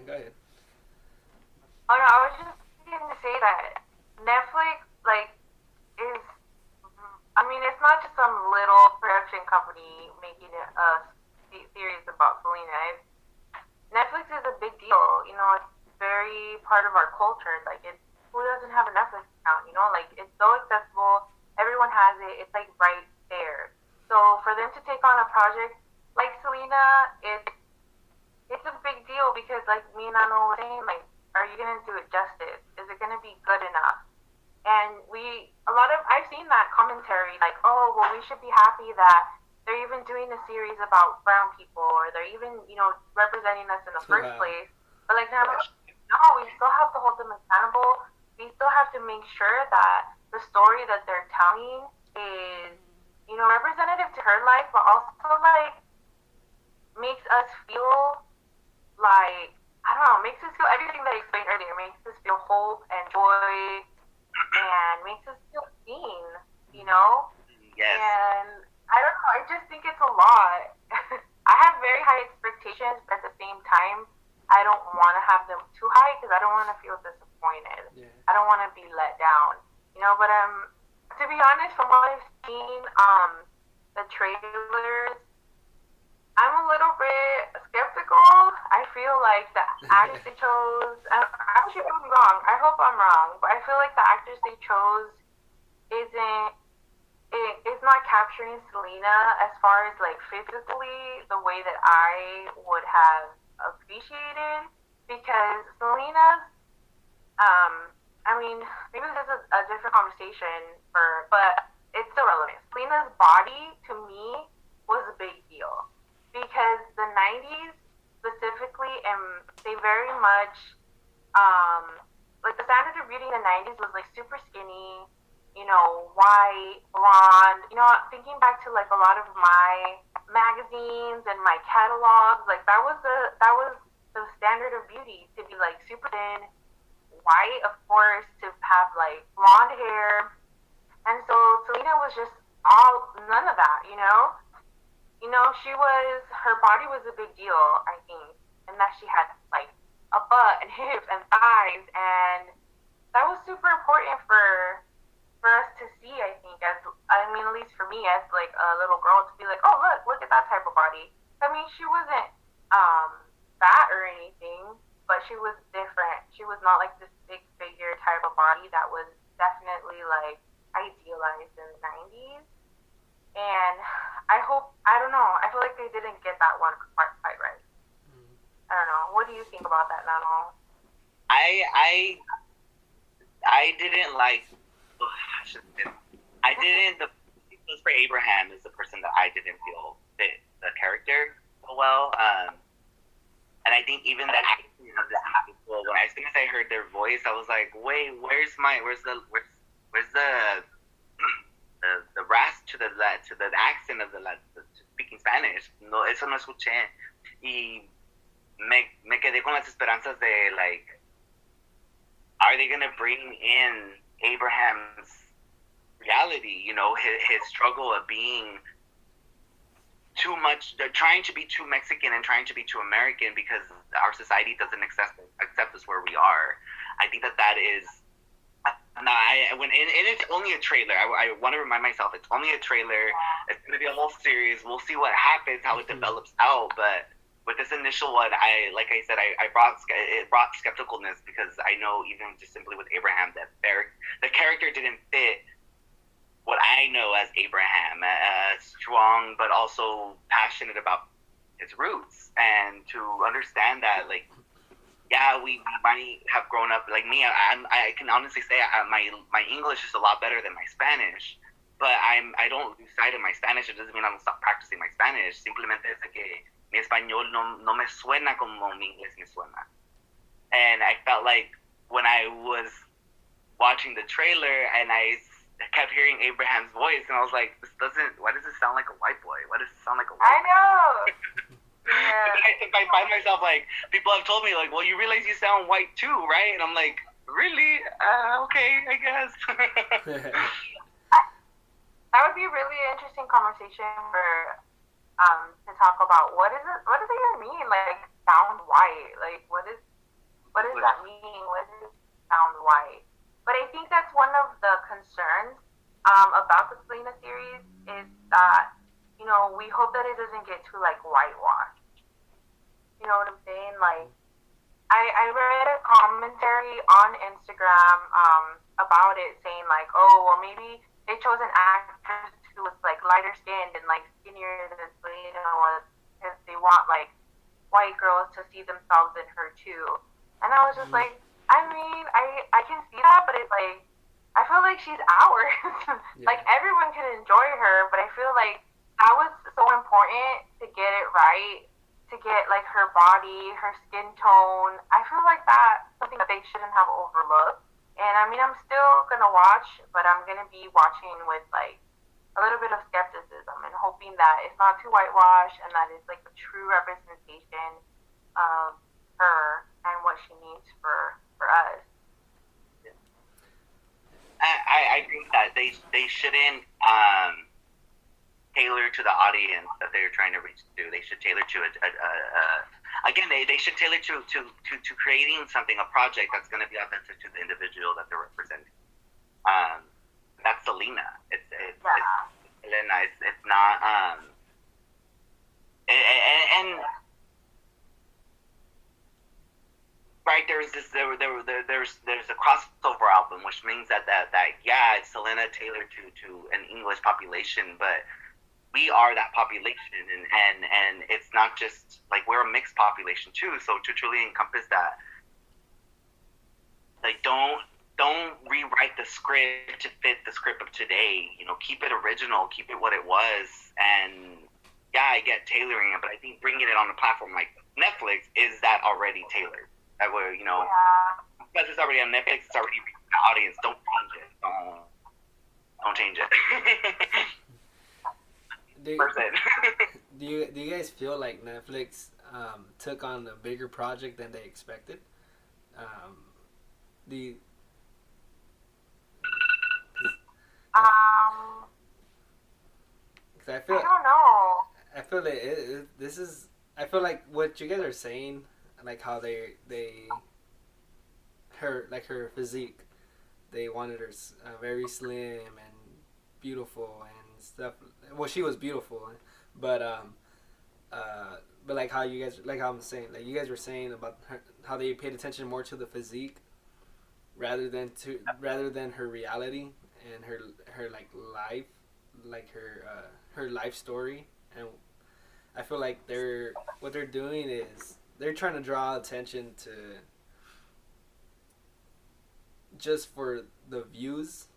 Oh no, I was just going to say that Netflix like is. I mean, it's not just some little production company making a series about Selena. Netflix is a big deal. It's very part of our culture. Like, who doesn't have a Netflix account? Like it's so accessible. Everyone has it. It's like right there. So for them to take on a project like Selena, it's a big deal because, like me and Nano were saying, like, are you gonna do it justice? Is it gonna be good enough? And I've seen that commentary, like, oh, well, we should be happy that they're even doing a series about brown people, or they're even, representing us in the first place. But like, no, we still have to hold them accountable. We still have to make sure that the story that they're telling is, representative to her her life, but also like makes us feel like, I don't know, makes us feel everything that I explained earlier. Makes us feel hope and joy, and makes us feel seen. You know, Yes. and I don't know. I just think it's a lot. I have very high expectations, but at the same time, I don't want to have them too high because I don't want to feel disappointed. Yeah. I don't want to be let down. You know, but to be honest, from what I've seen, the trailers, I'm a little bit skeptical. I feel like the actors they chose, actually, I'm wrong. I hope I'm wrong, but I feel like the actors they chose isn't it's not capturing Selena as far as like physically the way that I would have appreciated, because Selena's I mean, maybe this is a different conversation but it's still relevant. Selena's body to me was a big deal because the 90s specifically, and they very much like the standard of beauty in the 90s was like super skinny, you know, white, blonde. You know, thinking back to like a lot of my magazines and my catalogs, like that was the standard of beauty, to be like super thin, white, of course, to have like blonde hair. And so Selena was just all none of that, you know. You know, her body was a big deal, I think, and that she had like a butt and hips and thighs, and that was super important for us to see. I think, at least for me, as like a little girl, to be like, oh look at that type of body. I mean, she wasn't fat or anything, but she was different. She was not like this big figure type of body that was definitely like idealized in the 90s. And I don't know, I feel like they didn't get that one part quite right. I don't know. What do you think about that, Nano? I didn't like. I didn't. The for Abraham is the person that I didn't feel fit the character so well. And I think even the acting of the people, when as soon as I heard their voice, I was like, wait, where's the the rasp to the accent of the speaking Spanish? No, eso no escuché. Y me quedé con las esperanzas de like, are they gonna bring in Abraham's reality? You know, his struggle of being too much, trying to be too Mexican and trying to be too American because our society doesn't accept us where we are. I think that is. It's only a trailer. I want to remind myself it's only a trailer. It's going to be a whole series. We'll see what happens, how it develops out. But with this initial one, it brought skepticalness because I know even just simply with Abraham that the character didn't fit what I know as Abraham, strong but also passionate about his roots, and to understand that like. Yeah, we might have grown up like me. I can honestly say my English is a lot better than my Spanish, but I don't lose sight of my Spanish. It doesn't mean I don't stop practicing my Spanish. Simplemente es que mi español no me suena como mi inglés me suena. And I felt like when I was watching the trailer and I kept hearing Abraham's voice, and I was like, why does it sound like a white boy? Why does it sound like a white boy? I know. Yeah. I find myself like, people have told me like, well, you realize you sound white too, right? And I'm like, really? Okay, I guess. That would be a really interesting conversation to talk about what does it even mean, like sound white? Like what does that mean? What does sound white? But I think that's one of the concerns about the Selena series is that, you know, we hope that it doesn't get too like whitewashed. You know what I'm saying? Like, I read a commentary on Instagram about it, saying like, oh, well, maybe they chose an actress who was like lighter skinned and like skinnier than Selena was because they want like white girls to see themselves in her too. And I was just like, I mean, I can see that, but it's like, I feel like she's ours. Like everyone can enjoy her, but I feel like that was so important to get it right, to get like her body, her skin tone. I feel like that's something that they shouldn't have overlooked. And I mean, I'm still gonna watch, but I'm gonna be watching with like a little bit of skepticism and hoping hoping that it's not too whitewashed and that it's like a true representation of her and what she needs for us. I agree with that. They shouldn't tailor to the audience that they're trying to reach to. They should tailor to again, they should tailor to creating something, a project that's going to be authentic to the individual that they're representing. That's Selena. It's Selena. It's not and right, there's a crossover album, which means that yeah, it's Selena tailored to an English population, but we are that population, and it's not just like we're a mixed population too. So to truly encompass that, like don't rewrite the script to fit the script of today. You know, keep it original, keep it what it was, and yeah, I get tailoring it, but I think bringing it on a platform like Netflix is that already tailored. That way, you know, because it's already on Netflix, it's already reaching the audience. Don't change it. Don't change it. Do you guys feel like Netflix took on a bigger project than they expected? I don't know. I feel like this is. I feel like what you guys are saying, like how her physique, they wanted her very slim and beautiful and stuff. Well, she was beautiful, but like how you guys, like how I'm saying, like you guys were saying about her, how they paid attention more to the physique rather than her reality and her like life, like her life story. And I feel like what they're doing is they're trying to draw attention to just for the views.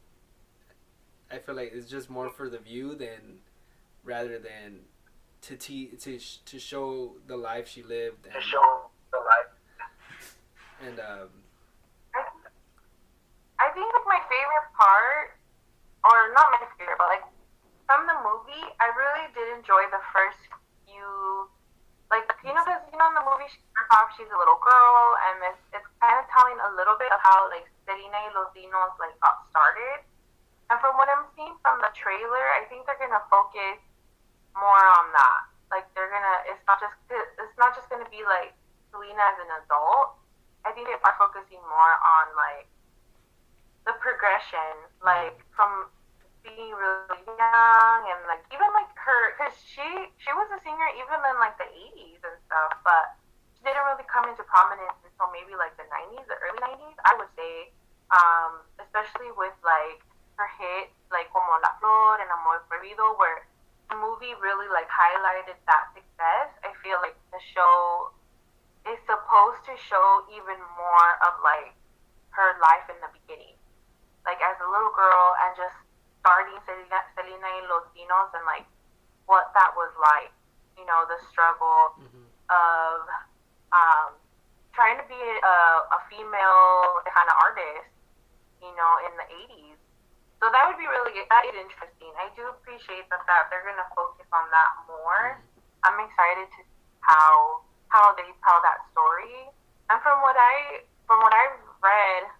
I feel like it's just more for the view rather than to show the life she lived. And, and I think like my favorite part, or not my favorite, but like from the movie, I really did enjoy the first few, like, you know, because, you know, in the movie, she's a little girl, and it's kind of telling a little bit of how, like, Selena y los Dinos, like, got started. And from what I'm seeing from the trailer, I think they're going to focus more on that. Like, it's not just going to be, like, Selena as an adult. I think they are focusing more on, like, the progression, like, from being really young, and like even like her, because she was a singer even in like the 80s and stuff, but she didn't really come into prominence until maybe like the 90s, the early 90s, I would say, especially with like her hits like Como La Flor and Amor Prohibido, where the movie really like highlighted that success. I feel like the show is supposed to show even more of like her life in the beginning, like as a little girl, and just starting Selena y los Dinos, and like what that was like, you know, the struggle of trying to be a female kind of artist, you know, in the 80s. So that would be that is interesting. I do appreciate that they're gonna focus on that more. I'm excited to see how they tell that story. And from what I've read,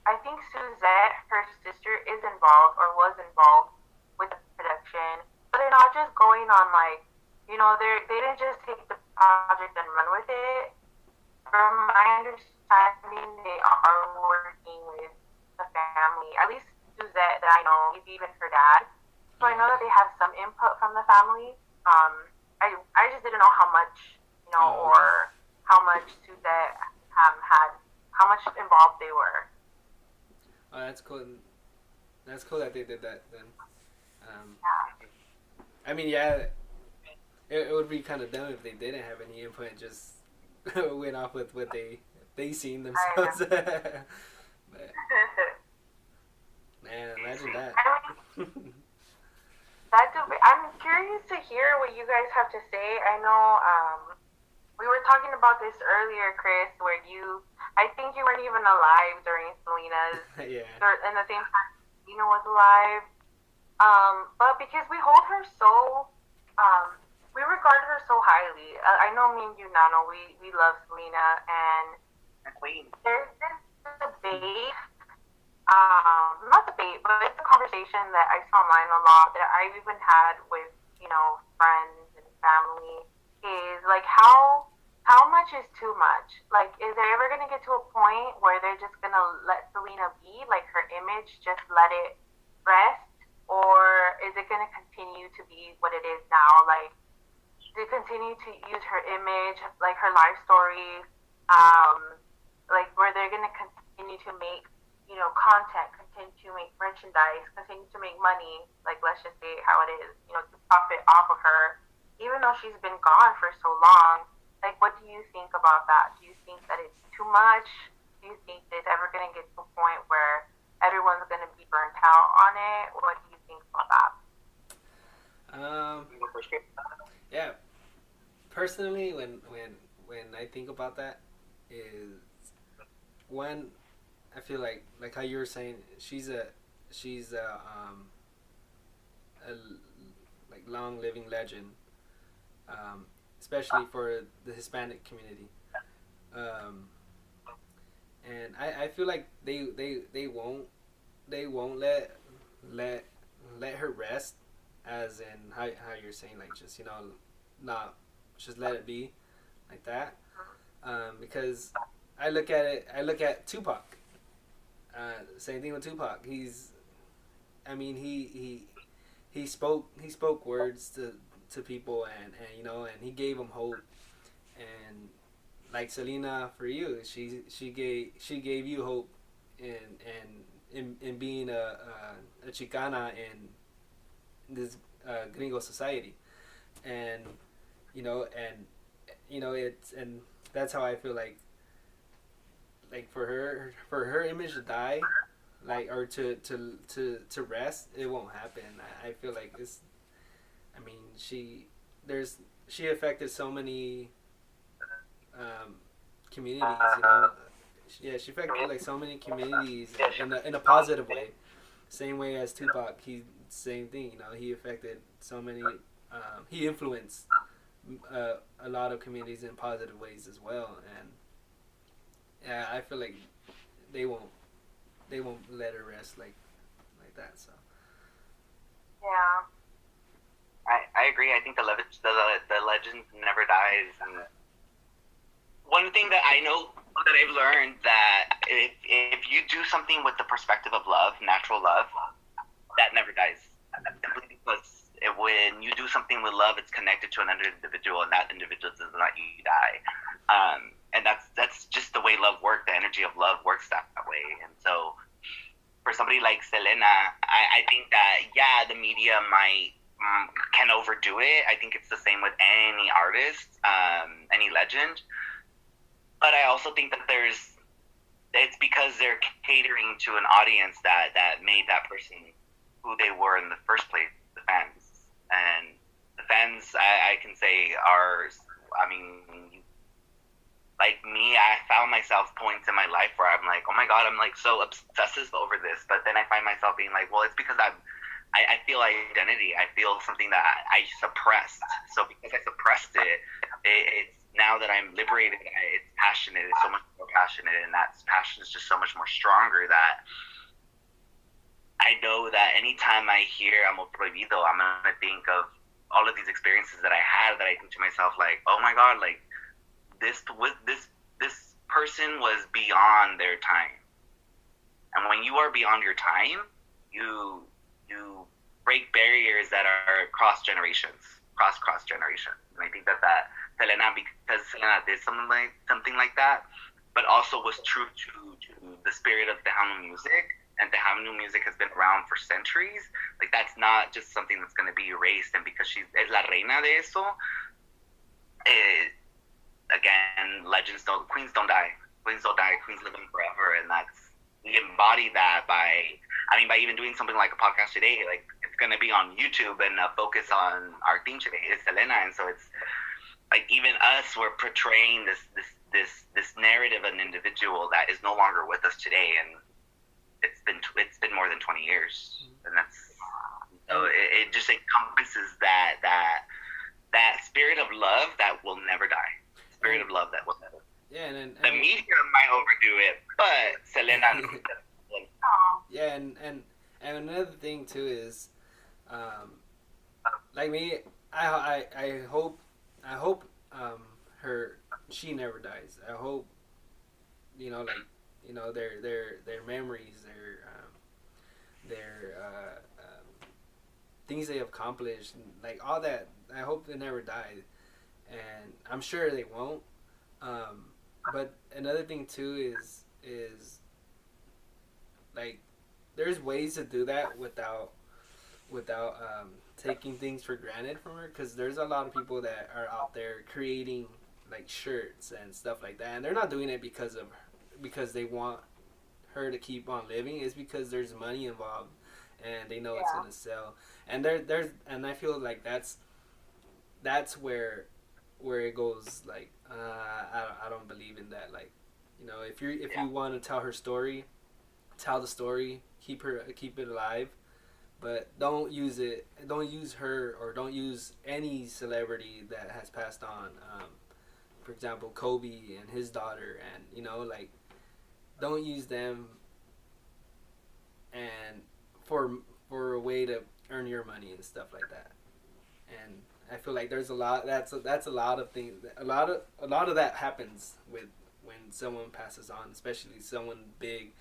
I think Suzette, her sister, is involved or was involved with the production. But they're not just going on like, you know, they didn't just take the project and run with it. From my understanding, they are working with the family. At least Suzette, that I know, maybe even her dad. So I know that they have some input from the family. I just didn't know how much, you know, or how much Suzette had, how much involved they were. Oh, that's cool. That's cool that they did that then. I mean, yeah, it would be kind of dumb if they didn't have any input and just went off with what they seen themselves. But, man, imagine that. I'm curious to hear what you guys have to say. I know we were talking about this earlier, Chris, where I think you weren't even alive during Selena's. Yeah. And the same time Selena was alive. But because we hold her so definitely. I know me and you, Nano, we love Selena, and Queen. there's this debate, not debate, but it's a conversation that I see online a lot that I've even had with, friends and family, is like how much is too much? Like, is there ever gonna get to a point where they're just gonna let Selena be, like her image, just let it rest, or is it gonna continue to be what it is now? Like, they continue to use her image, like her life stories, um, like where they're gonna continue to make, content, continue to make merchandise, continue to make money. Like, let's just say how it is, to profit off of her, even though she's been gone for so long. Like, what do you think about that? Do you think that it's too much? Do you think that it's ever gonna get to a point where everyone's gonna be burnt out on it? What do you think about that? Um, yeah. Personally, when I think about that, is when I feel like how you were saying, she's a like long living legend, especially for the Hispanic community. Um, and I feel like they won't let let her rest, as in how you're saying, like, just not just let it be like that, because I look at Tupac. Same thing with Tupac. I mean, he spoke words to people, and he gave them hope. And like Selena, for you, she gave you hope in being a Chicana in this gringo society. And it's, and that's how I feel like for her image to die, like, or to rest, it won't happen. I feel like it's, I mean, she affected so many communities, yeah, she affected like so many communities in a positive way, same way as Tupac. He, same thing, he affected so many, he influenced a lot of communities in positive ways as well. And yeah, I feel like they won't they won't let her rest like that. So Yeah. I agree. I think the legend never dies. And one thing that I know that I've learned, that if you do something with the perspective of love, natural love, that never dies. Simply because when you do something with love, it's connected to another individual, and that individual does not you die. And that's just the way love works. The energy of love works that way. And so, for somebody like Selena, I think that, yeah, the media can overdo it. I think it's the same with any artist, any legend. But I also think that it's because they're catering to an audience that made that person who they were in the first place, the fans. And the fans, I can say, are, I mean, like me, I found myself points in my life where I'm like, oh my God, I'm like so obsessive over this. But then I find myself being like, well, it's because I feel identity. I feel something that I suppressed. So because I suppressed it, it's now that I'm liberated, it's passionate. It's so much more passionate, and that passion is just so much more stronger, that I know that anytime I hear Amor Prohibido, I'm gonna think of all of these experiences that I had, that I think to myself, like, oh my God, like this person was beyond their time. And when you are beyond your time, you break barriers that are cross generations. And I think that Selena, because Selena did something like that, but also was true to the spirit of Tejano music, and Tejano music has been around for centuries. Like, that's not just something that's going to be erased. And because she's la reina de eso, again, queens don't die. Queens live on forever, and we embody that by even doing something like a podcast today. Like, it's going to be on YouTube, and focus on our theme today is Selena. And so it's like, even us, we're portraying this narrative of an individual that is no longer with us today, and it's been more than 20 years, and that's so it just encompasses that that spirit of love that will never die. Spirit of love that will never. Yeah, the media might overdo it, but Selena. Yeah, and another thing too is, like me, I hope her she never dies. I hope their memories, their things they have accomplished, and, like all that. I hope they never die, and I'm sure they won't. But another thing too is like there's ways to do that without taking things for granted from her, because there's a lot of people that are out there creating like shirts and stuff like that, and they're not doing it because they want her to keep on living. It's because there's money involved and they know it's gonna sell, and and I feel like that's where it goes like I don't believe in that. Like, if you want to tell her story, tell the story, keep it alive, but don't use her, or don't use any celebrity that has passed on. For example, Kobe and his daughter, and like, don't use them and for a way to earn your money and stuff like that. And I feel like there's a lot. That's a lot of things. A lot of that happens with when someone passes on, especially someone big,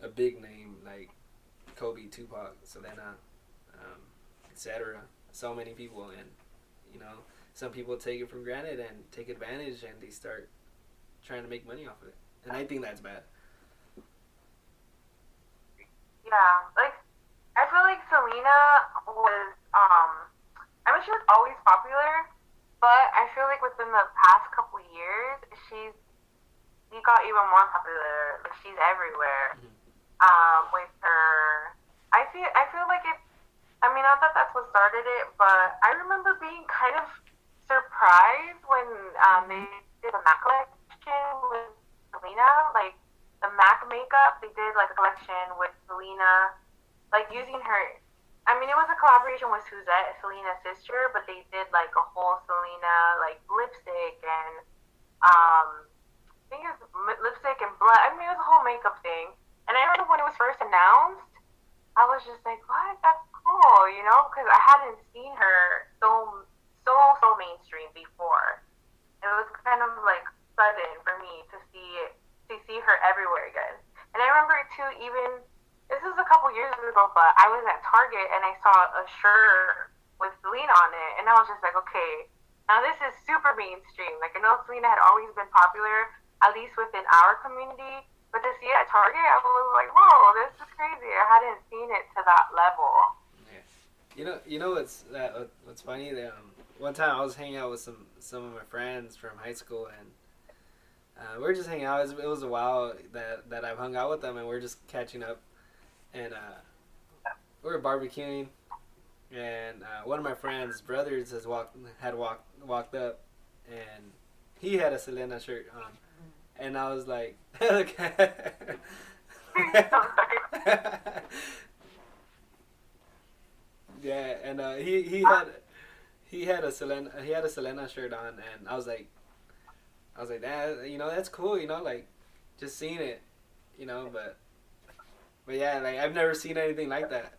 a big name like Kobe, Tupac, Selena, etc. So many people, and some people take it for granted and take advantage, and they start trying to make money off of it. And I think that's bad. Yeah, like I feel like Selena was I mean, she was always popular, but I feel like within the past couple years she got even more popular. Like, she's everywhere. With her, I feel like it. I mean, not that that's what started it, but I remember being kind of surprised when they did a MAC collection with Selena, like the MAC makeup. They did like a collection with Selena, like using her. I mean, it was a collaboration with Suzette, Selena's sister, but they did like a whole Selena like lipstick and I think it was lipstick and blood. I mean, it was a whole makeup thing. And I remember when it was first announced, I was just like, "What? That's cool," because I hadn't seen her so mainstream before. It was kind of like sudden for me to see her everywhere again. And I remember too, even this was a couple years ago, but I was at Target and I saw a shirt with Selena on it, and I was just like, okay, now this is super mainstream. Like, I know Selena had always been popular, at least within our community, but to see it at Target, I was like, whoa, this is crazy. I hadn't seen it to that level. Yeah. What's funny? One time I was hanging out with some of my friends from high school, and we were just hanging out. It was a while that I've hung out with them, and we're just catching up. And we were barbecuing, and one of my friends' brothers had walked up, and he had a Selena shirt on, and I was like, yeah, and he had a Selena shirt on, and I was like, that's cool, like just seeing it, but yeah, like I've never seen anything like that,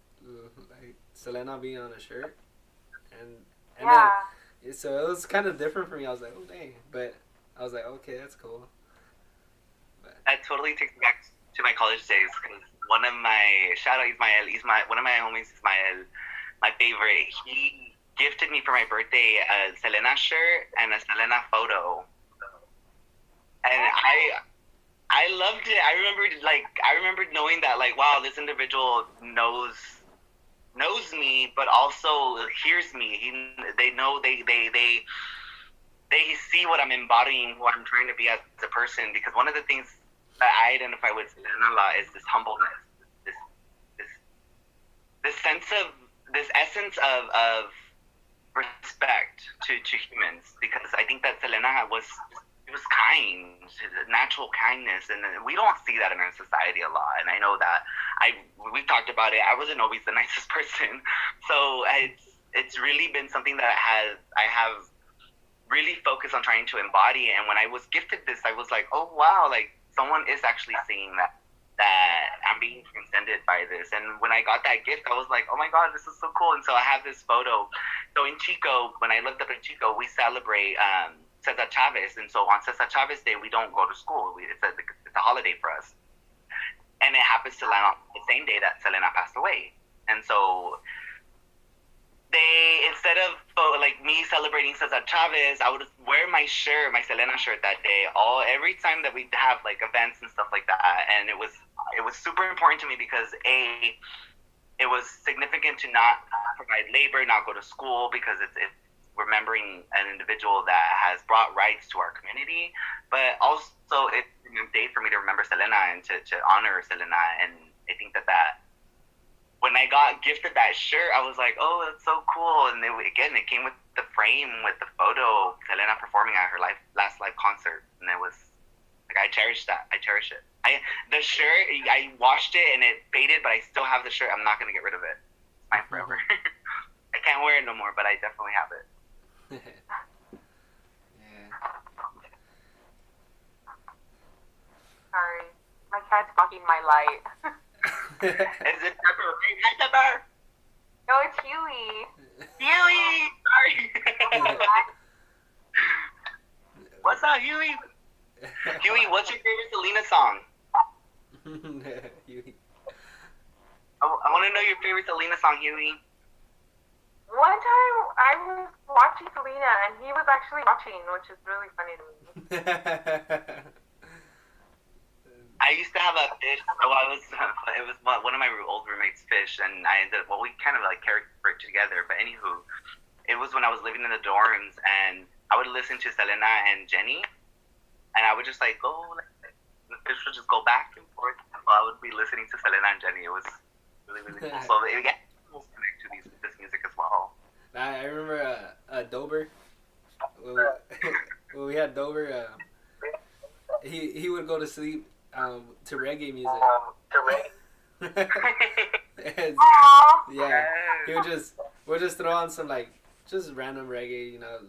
like Selena being on a shirt, and then, so it was kind of different for me. I was like, oh dang, but I was like, okay, that's cool. But that totally takes me back to my college days, because one of my shout out Ismael, one of my homies, Ismael, my favorite. He gifted me for my birthday a Selena shirt and a Selena photo, and I loved it. I remember knowing that, like, wow, this individual knows me, but also hears me. They see what I'm embodying, what I'm trying to be as a person. Because one of the things that I identify with Selena a lot is this humbleness, this sense of, this essence of respect to humans. Because I think that Selena was kind, natural kindness, and we don't see that in our society a lot. And I know that we've talked about it. I wasn't always the nicest person, so it's really been something that I have really focused on trying to embody. And when I was gifted this, I was like, oh wow, like someone is actually seeing that I'm being transcended by this. And when I got that gift, I was like, oh my god, this is so cool. And so I have this photo. So in Chico, when I looked up in Chico, we celebrate Cesar Chavez, and so on Cesar Chavez Day, we don't go to school. It's a holiday for us, and it happens to land on the same day that Selena passed away. And so they, instead of like me celebrating Cesar Chavez, I would wear my shirt, my Selena shirt that day, every time that we'd have like events and stuff like that. And it was super important to me because it was significant to not provide labor, not go to school, because it's remembering an individual that has brought rights to our community, but also it's a day for me to remember Selena and to honor Selena. And I think that when I got gifted that shirt, I was like, oh, that's so cool. And it came with the frame with the photo of Selena performing at her last live concert. And it was like, I cherish that. I cherish it. The shirt, I washed it and it faded, but I still have the shirt. I'm not going to get rid of it. It's mine forever. I can't wear it no more, but I definitely have it. Yeah. Sorry, my cat's blocking my light. Is it Pepper? Hi, Pepper! No, it's Huey. Huey! Sorry. What's up, Huey? Huey, what's your favorite Selena song? Huey. I want to know your favorite Selena song, Huey. One time I was watching Selena and he was actually watching, which is really funny to me. I used to have a fish. It was one of my old roommates' fish, and we kind of like carried it together. But anywho, it was when I was living in the dorms, and I would listen to Selena and Jenny, and I would just like go, like, the fish would just go back and forth while I would be listening to Selena and Jenny. It was really, really cool. So yeah, we'll connect to this music as well. I remember Dober. When we had Dober, he would go to sleep to reggae music. And, yeah, we'll just throw on some like just random reggae, you know.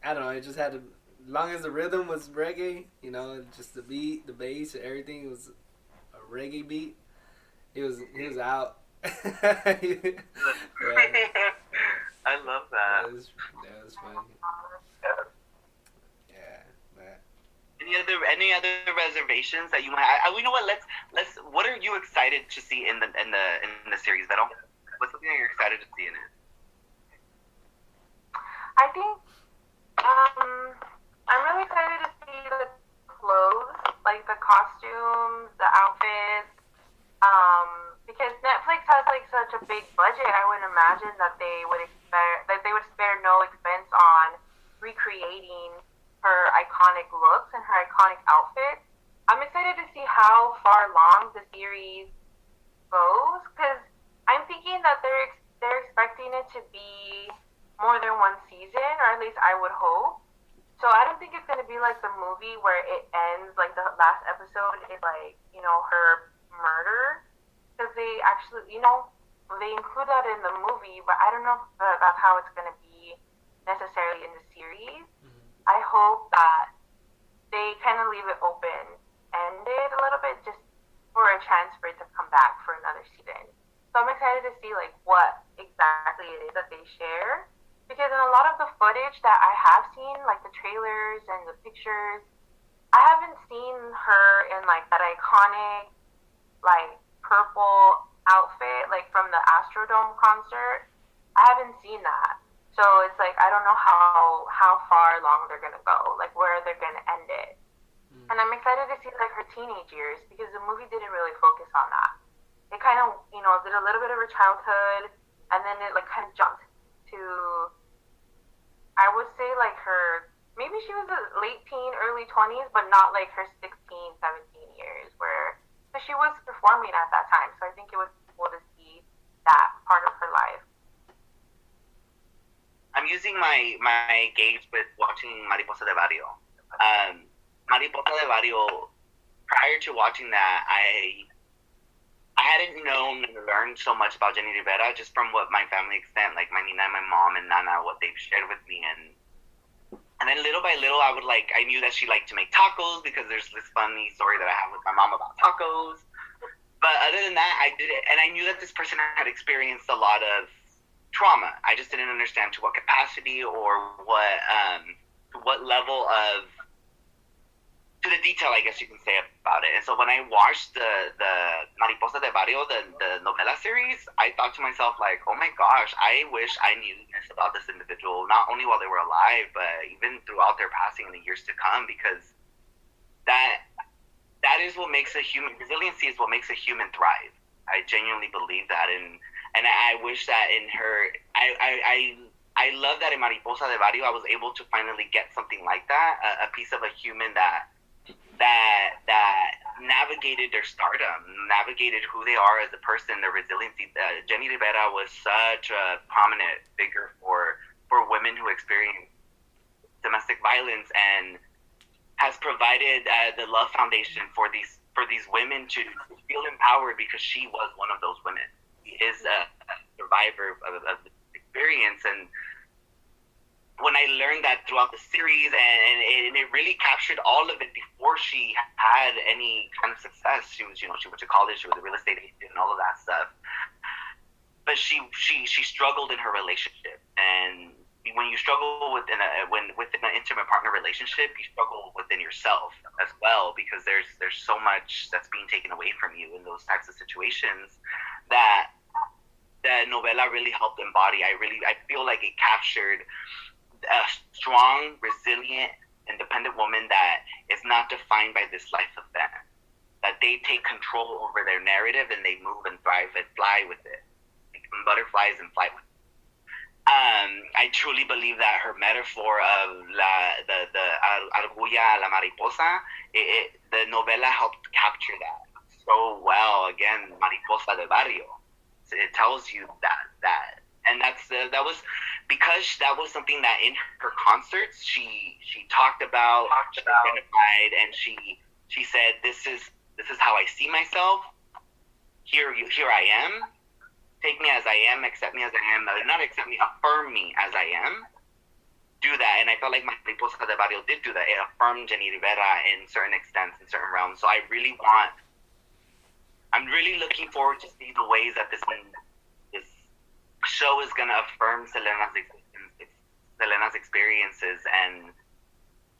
I don't know. It just had to, as long as the rhythm was reggae, you know, just the beat, the bass, everything was a reggae beat. He was out. Yeah. I love that. That was funny. Yeah, but Any other reservations that you might have? You know what? Let's. What are you excited to see in the series, Vero? What's something that you're excited to see in it? I think I'm really excited to see the clothes, like the costumes, the outfits. Because Netflix has like such a big budget, I would imagine that they would spare no expense on recreating her iconic looks and her iconic outfits. I'm excited to see how far along the series goes, because I'm thinking that they're expecting it to be more than one season, or at least I would hope. So I don't think it's going to be like the movie where it ends, like the last episode is like, you know, her murder. Because they actually, you know, they include that in the movie, but I don't know if that's how it's going to be necessarily in the series. mm-hmm. I hope that they kind of leave it open-ended a little bit, just for a chance for it to come back for another season. So I'm excited to see like what exactly it is that they share, because in a lot of the footage that I have seen, like the trailers and the pictures, I haven't seen her in like that iconic like purple outfit like from the Astrodome concert. I haven't seen that. So it's like I don't know how far along they're gonna go, like where they're gonna end it. And I'm excited to see like her teenage years, because the movie didn't really focus on that. It kind of, you know, did a little bit of her childhood, and then it like kind of jumped to, I would say like her, maybe she was a late teen, early 20s, but not like her 16, 17 years where she was performing at that time. So I think it was cool to see that part of her life. I'm using my gauge with watching Mariposa de Barrio. Mariposa de Barrio, prior to watching that, I I hadn't known and learned so much about Jenny Rivera just from what my family extent, like my Nina, my mom, and Nana, what they've shared with me, and then little by little, I knew that she liked to make tacos because there's this funny story that I have with my mom about tacos. But other than that, I did it, and I knew that this person had experienced a lot of trauma. I just didn't understand to what capacity or what level of, to the detail, I guess you can say, about it. And so when I watched the Mariposa de Barrio, the novela series, I thought to myself, like, oh my gosh, I wish I knew this about this individual, not only while they were alive, but even throughout their passing in the years to come, because that is what makes a human, resiliency is what makes a human thrive. I genuinely believe that, and I wish that in her, I love that in Mariposa de Barrio, I was able to finally get something like that, a piece of a human that navigated their stardom, navigated who they are as a person, their resiliency. Jenny Rivera was such a prominent figure for women who experience domestic violence, and has provided the Love Foundation for these women to feel empowered, because she was one of those women. She is a survivor of the experience, and when I learned that throughout the series, and it really captured all of it before she had any kind of success. She was, she went to college, she was a real estate agent and all of that stuff. But she struggled in her relationship, and when you struggle within an intimate partner relationship, you struggle within yourself as well, because there's so much that's being taken away from you in those types of situations that the novela really helped embody. I feel like it captured a strong, resilient, independent woman that is not defined by this life event. That they take control over their narrative, and they move and thrive and fly with it. Like butterflies and fly with it. I truly believe that her metaphor of the argulla la mariposa, the novela helped capture that so well. Again, Mariposa de Barrio. So it tells you that. And that was because that was something that in her concerts she talked about, she identified, and she said, this is how I see myself. Here I am. Take me as I am, accept me as I am. Not accept me, affirm me as I am. Do that, and I felt like Mariposa de Barrio did do that. It affirmed Jenny Rivera in certain extents, in certain realms. So I'm really looking forward to see the ways that this show is going to affirm Selena's existence, Selena's experiences, and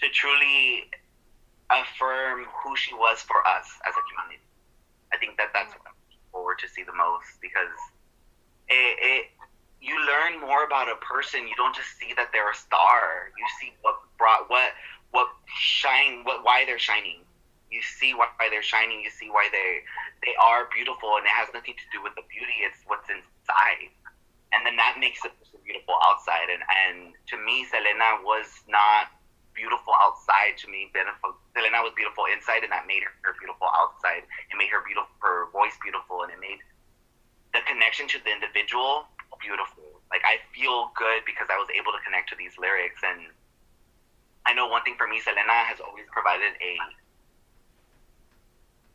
to truly affirm who she was for us as a community. I think that's what I'm looking forward to see the most, because you learn more about a person. You don't just see that they're a star. You see why they're shining. You see why they're shining. You see why they are beautiful, and it has nothing to do with the beauty. It's what's inside. And then that makes a person beautiful outside. And to me, Selena was not beautiful outside. To me, Selena was beautiful inside, and that made her beautiful outside. It made her beautiful, her voice beautiful, and it made the connection to the individual beautiful. Like, I feel good because I was able to connect to these lyrics. And I know one thing for me, Selena has always provided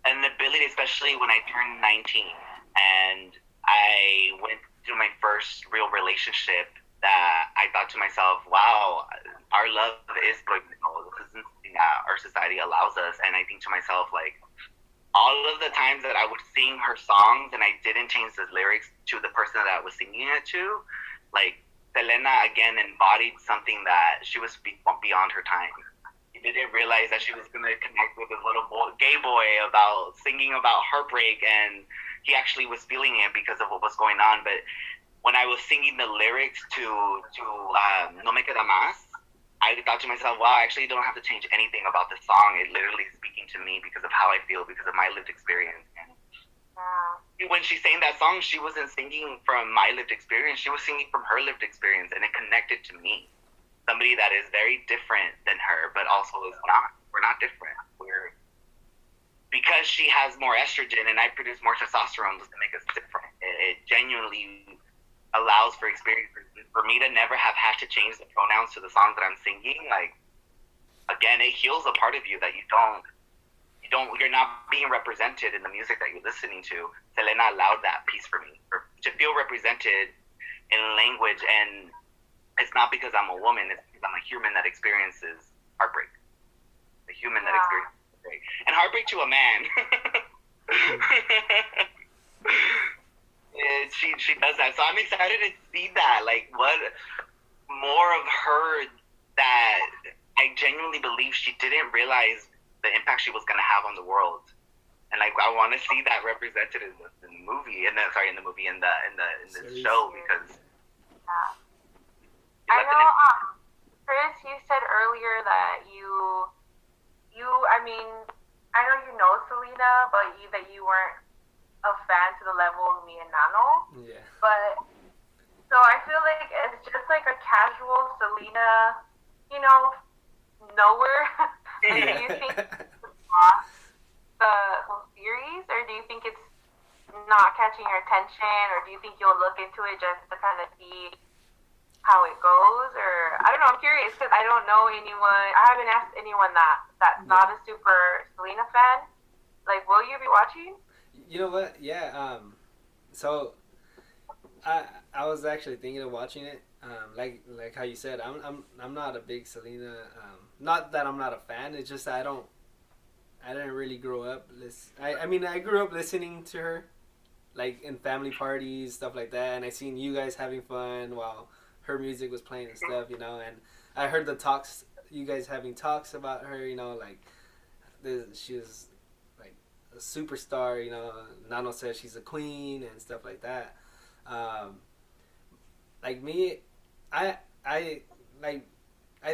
an ability, especially when I turned 19 and I went through my first real relationship, that I thought to myself, wow, our love is prohibido. This isn't something that our society allows us. And I think to myself, like, all of the times that I would sing her songs and I didn't change the lyrics to the person that I was singing it to, like, Selena again embodied something that she was beyond her time. She didn't realize that she was going to connect with this little gay boy about singing about heartbreak, and he actually was feeling it because of what was going on. But when I was singing the lyrics to No Me Queda Más, I thought to myself, wow, I actually don't have to change anything about the song. It literally is speaking to me because of how I feel, because of my lived experience. And when she sang that song, she wasn't singing from my lived experience. She was singing from her lived experience, and it connected to me. Somebody that is very different than her, but also is not. We're not different. Because she has more estrogen and I produce more testosterone, doesn't make us different. It genuinely allows for experience for me to never have had to change the pronouns to the songs that I'm singing. Like, again, it heals a part of you that you you're not being represented in the music that you're listening to. Selena allowed that piece for me, to feel represented in language, and it's not because I'm a woman, it's because I'm a human that experiences heartbreak. A human that experiences heartbreak. And heartbreak to a man. She does that. So I'm excited to see that. Like, what more of her that I genuinely believe she didn't realize the impact she was going to have on the world. And like, I want to see that represented in the movie, in the show, because I know, Chris, you said earlier that I mean, I know you know Selena, but that you weren't a fan to the level of me and Nano. Yeah. But, so I feel like it's just like a casual Selena, you know, knower. Like, do you think the whole series, or do you think it's not catching your attention, or do you think you'll look into it just to kind of see how it goes? Or I don't know, I'm curious because I don't know anyone. I haven't asked anyone that's not a super Selena fan. Like, will you be watching? You know what? Yeah. So I was actually thinking of watching it. Like how you said, I'm not a big Selena. Not that I'm not a fan. It's just I didn't really grow up. I mean, I grew up listening to her, like in family parties, stuff like that, and I seen you guys having fun while her music was playing and stuff, you know. And I heard the talks, you guys having talks about her, you know, like she was like a superstar, you know. Nano says she's a queen and stuff like that. Like me, I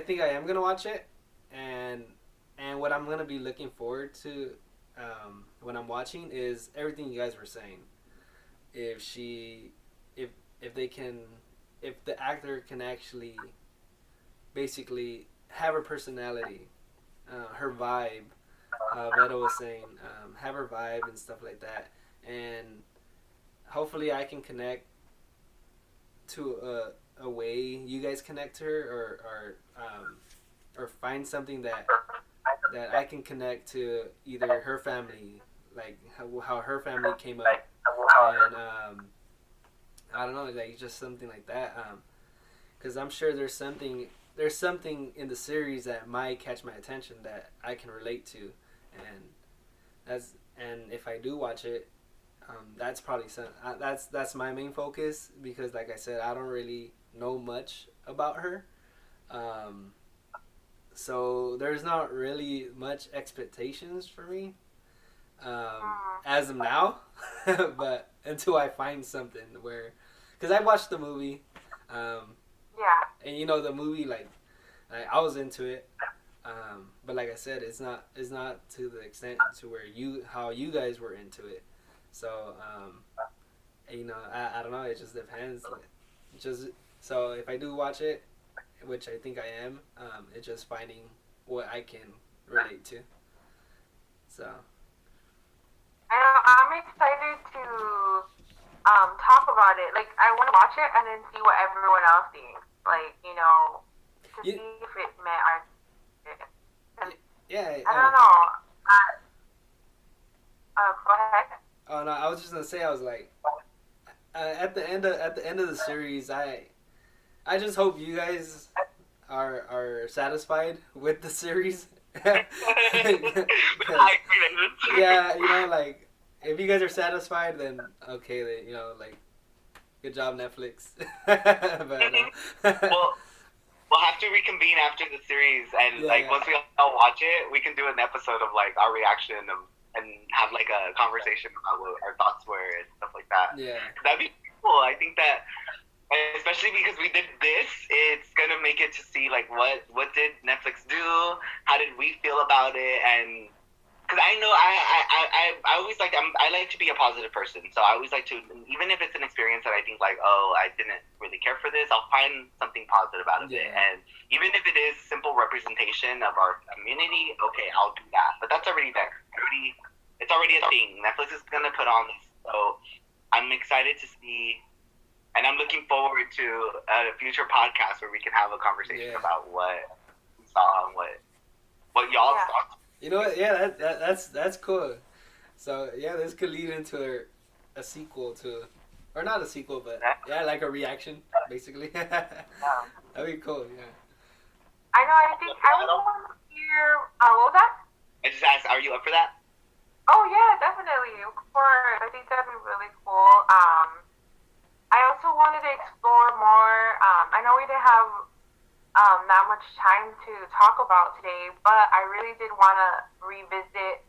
think I am gonna watch it, and what I'm gonna be looking forward to when I'm watching is everything you guys were saying. If the actor can actually basically have her personality, her vibe. Vero was saying, have her vibe and stuff like that, and hopefully I can connect to a way you guys connect to her, or find something that I can connect to either her family, like how her family came up, and I don't know, like just something like that, because I'm sure there's something in the series that might catch my attention that I can relate to, and if I do watch it, that's probably that's my main focus, because like I said, I don't really know much about her, so there's not really much expectations for me as of now, but until I find something where, because I watched the movie, and you know the movie, like I was into it, but like I said, it's not to the extent to where how you guys were into it. So, you know, I don't know. It just depends. So if I do watch it, which I think I am, it's just finding what I can relate to. So. I'm excited to talk about it. Like, I want to watch it and then see what everyone else thinks. Like, you know, to see if it met our. Yeah. I don't know. Go ahead. Oh no, I was just gonna say, I was like, at the end of the series, I just hope you guys are satisfied with the series. Yeah, you know, like if you guys are satisfied, then okay, then, you know, like good job, Netflix. But, we'll have to reconvene after the series, and once we all watch it, we can do an episode of like our reaction and have like a conversation about what our thoughts were and stuff like that. Yeah, that'd be cool. I think that, especially because we did this, it's gonna make it to see like what did Netflix do, how did we feel about it, and because I know I always like I like to be a positive person, so I always like to, even if it's an experience that I think like, oh, I didn't really care for this, I'll find something positive out of it, and even if it is simple representation of our community, okay, I'll do that. But that's already there. It's already a thing. Netflix is gonna put on this, so I'm excited to see. And I'm looking forward to a future podcast where we can have a conversation about what we saw and what y'all thought. You know what? Yeah, that's cool. So yeah, this could lead into a sequel to, or not a sequel, but yeah, like a reaction, basically. That'd Yeah. be cool. Yeah. I know. I think I would want to hear. What was that? I just asked, are you up for that? Oh yeah, definitely. Of course. I think that'd be really cool. I also wanted to explore more. I know we didn't have that much time to talk about today, but I really did want to revisit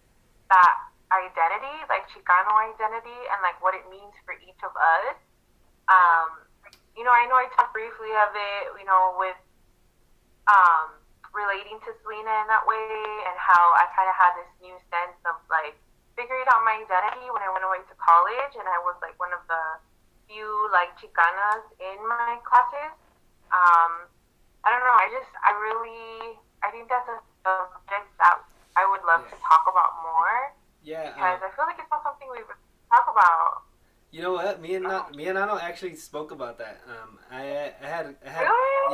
that identity, like Chicano identity, and like what it means for each of us. Um, I know I talked briefly of it, with um, relating to Selena in that way, and how I kind of had this new sense of like figuring out my identity when I went away to college, and I was like one of the few like Chicanas in my classes. Um, I don't know. I think that's a subject that I would love to talk about more Yeah. because I feel like it's not something we would talk about. You know what? Me and Nano actually spoke about that. Really?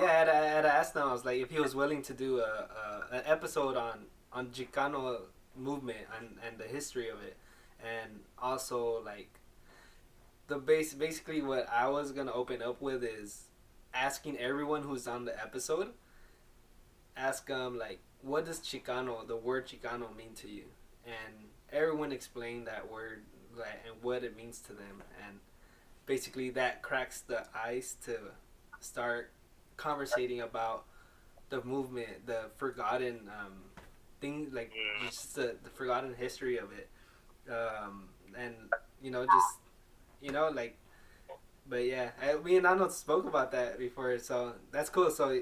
Yeah, I had asked him. I was like, if he was willing to do an episode on Chicano movement and the history of it, and also like basically what I was gonna open up with is asking everyone who's on the episode, ask them like, what does Chicano, the word Chicano, mean to you, and everyone explained that word, like, and what it means to them, and basically that cracks the ice to start conversating about the movement, the forgotten thing, like just the forgotten history of it, and just like, but yeah, me and Nano spoke about that before, so that's cool. So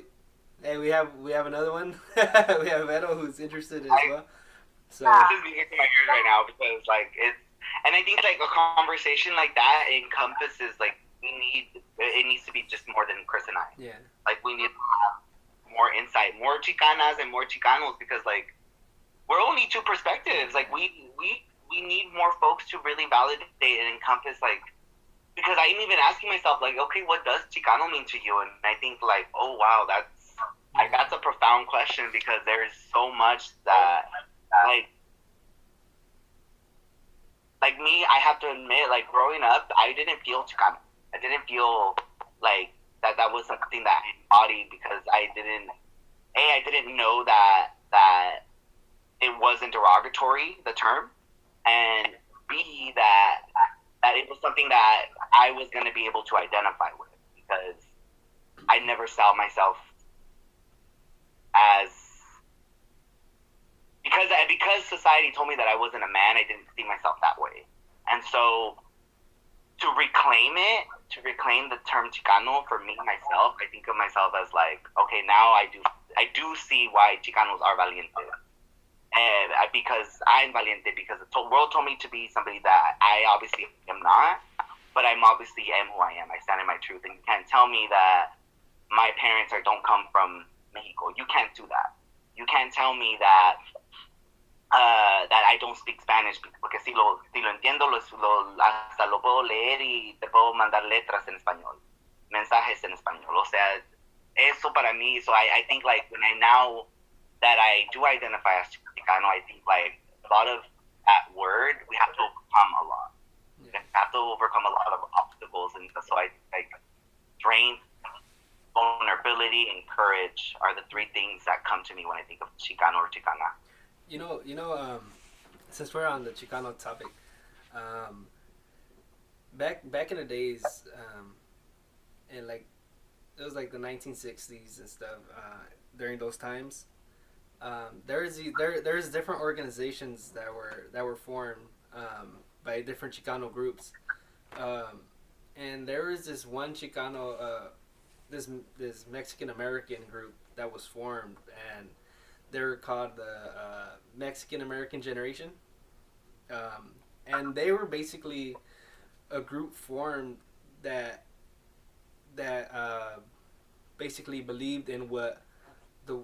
hey, we have another one. We have Vero who's interested as well. So this is music in my ears right now because like and I think like a conversation like that encompasses like it needs to be just more than Chris and I. Yeah. Like we need to have more insight, more Chicanas and more Chicanos because like we're only two perspectives. Like we need more folks to really validate and encompass like, because I'm even asking myself like, okay, what does Chicano mean to you? And I think like, oh wow, that's a profound question because there is so much that like me, I have to admit, like growing up, I didn't feel Chicano. I didn't feel like that was something that I embodied because I didn't know that it wasn't derogatory, the term, and B, that it was something that I was going to be able to identify with because I never saw myself as, because society told me that I wasn't a man, I didn't see myself that way. And so to reclaim the term Chicano for me, myself, I think of myself as like, okay, now I do see why Chicanos are valiente. And because I'm valiente, because the world told me to be somebody that I obviously am not, but I'm obviously am who I am. I stand in my truth, and you can't tell me that my parents don't come from Mexico. You can't do that. You can't tell me that I don't speak Spanish, porque si lo entiendo, hasta lo puedo leer y te puedo mandar letras en español, mensajes en español. O sea, eso para mí. So I think like when I now that I do identify as Chicano, I think like a lot of that word, we have to overcome a lot. Yeah. We have to overcome a lot of obstacles, and so I like strength, vulnerability, and courage are the three things that come to me when I think of Chicano or Chicana. Since we're on the Chicano topic, back in the days, and like it was like the 1960s and stuff. During those times, there's different organizations that were formed by different Chicano groups, and there was this one Chicano, this Mexican American group that was formed, and they're called the Mexican American Generation, and they were basically a group formed that basically believed in what the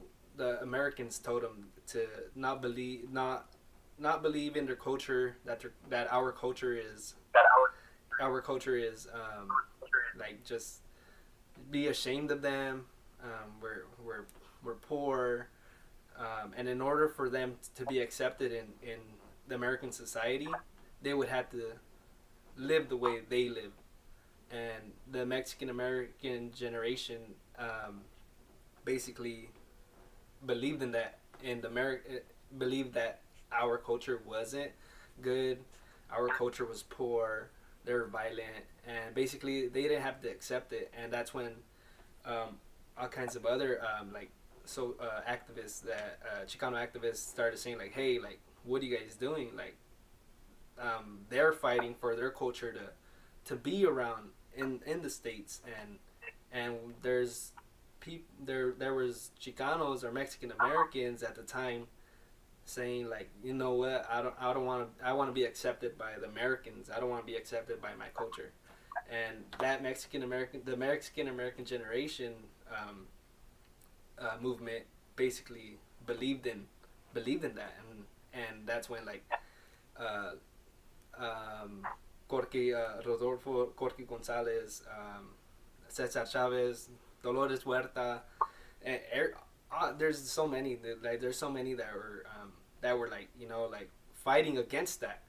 Americans told them to not believe in their culture, that our culture is like just be ashamed of them. We're poor. and in order for them to be accepted in the American society, they would have to live the way they live. And the Mexican American generation basically believed in that, and believed that our culture wasn't good, our culture was poor, they were violent, and basically they didn't have to accept it. And that's when all kinds of other activists that Chicano activists started saying like, hey, like, what are you guys doing? Like, they're fighting for their culture to be around in the states, and there's there was Chicanos or Mexican Americans at the time saying like, you know what, I don't want to, I want to be accepted by the Americans, I don't want to be accepted by my culture. And that the Mexican American generation movement basically believed in that, and that's when like uh, Rodolfo Corky Gonzalez, Cesar Chavez, Dolores Huerta, and there's so many there's so many that were like, you know, like fighting against that.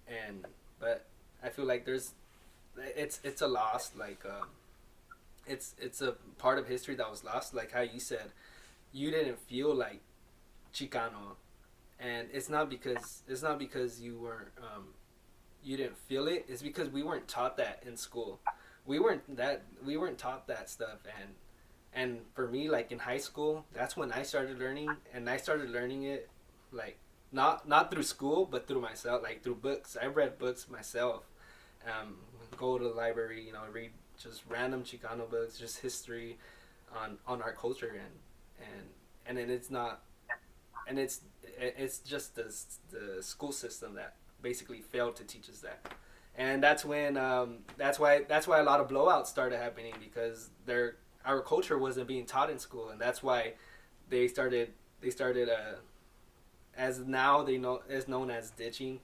And but I feel like it's a loss, like it's a part of history that was lost, like how you said you didn't feel like Chicano, and it's not because you weren't you didn't feel it. It's because we weren't taught that in school. We weren't taught that stuff. And for me, like in high school, that's when I started learning, and I started learning it like not through school, but through myself, like through books. I read books myself. Go to the library, you know, read just random Chicano books, just history on our culture, and then it's not, and it's just the school system that basically failed to teach us that. And that's when that's why a lot of blowouts started happening, because our culture wasn't being taught in school. And that's why they started as now they know is known as ditching.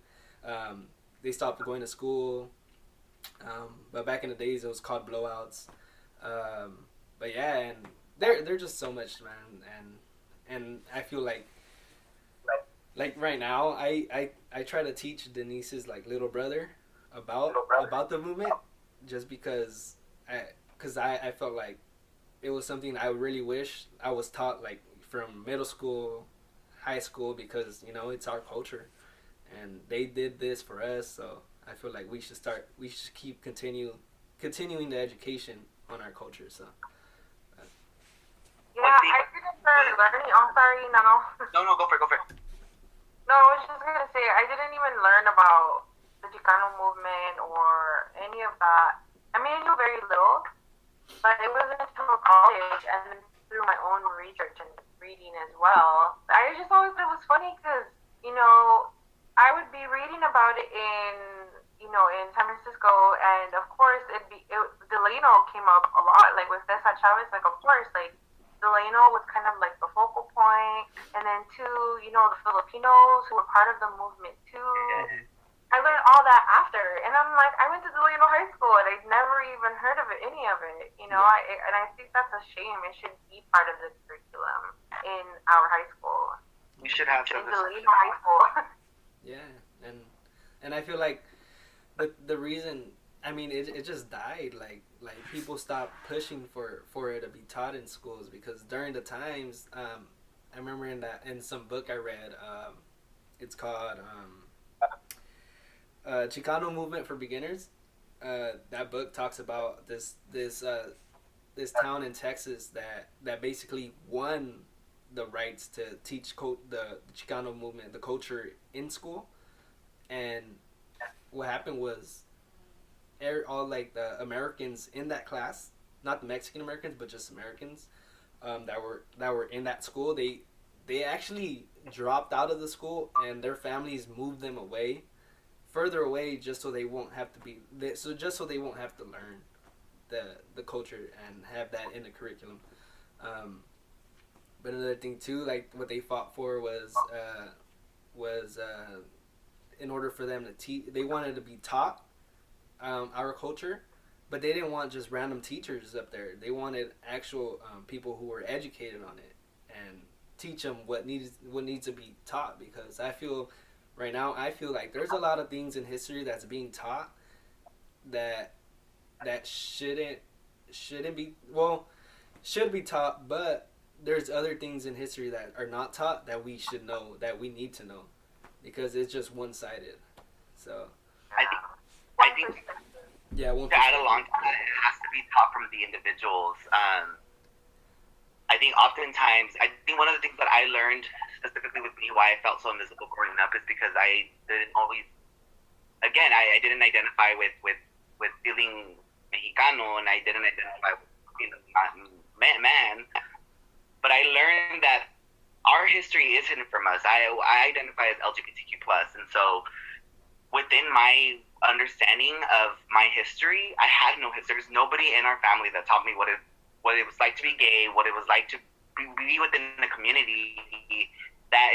They stopped going to school, but back in the days it was called blowouts. But yeah, and they're just so much, man. And I feel like right now I try to teach Denise's like little brother about the movement, just because I felt like it was something I really wish I was taught like from middle school, high school, because you know it's our culture, and they did this for us. So I feel like we should keep continuing the education on our culture. So yeah, I didn't start learning. I'm sorry, Nano. No, go for it. No, I was just gonna say I didn't even learn about the Chicano movement or any of that. I mean, I knew very little, but it wasn't until college and then through my own research and reading as well. I just always thought it was funny because, you know, I would be reading about it in San Francisco, and of course Delano came up a lot, like with Cesar Chavez, like of course, like Delano was kind of like the focal point, and then too, you know, the Filipinos who were part of the movement too. Mm-hmm. I learned all that after, and I'm like, I went to Delano High School, and I'd never even heard of any of it, you know. And I think that's a shame. It should be part of the curriculum in our high school. We should have in Delano High School. yeah, and I feel like the reason, I mean, it just died. Like people stopped pushing for it to be taught in schools, because during the times, I remember in some book I read, it's called Chicano Movement for Beginners. That book talks about this town in Texas that basically won the rights to teach the Chicano movement, the culture, in school. And what happened was all like the Americans in that class, not the Mexican Americans, but just Americans that were in that school, they actually dropped out of the school, and their families moved them further away, just so they won't have to learn the culture and have that in the curriculum. But another thing too, like what they fought for was in order for them to teach, they wanted to be taught our culture, but they didn't want just random teachers up there. They wanted actual people who were educated on it and teach them what needs to be taught, because I feel right now like there's a lot of things in history that's being taught that shouldn't be, well, should be taught, but there's other things in history that are not taught that we should know, that we need to know, because it's just one-sided. So I think yeah, to add along to that, it has to be taught from the individuals. I think oftentimes, one of the things that I learned specifically with me, why I felt so invisible growing up, is because I didn't always, again, I didn't identify with feeling Mexicano, and I didn't identify with being a man. But I learned that our history is hidden from us. I identify as LGBTQ+, and so within my understanding of my history, I had no history. There's nobody in our family that taught me what it was like to be gay, what it was like to be within a community that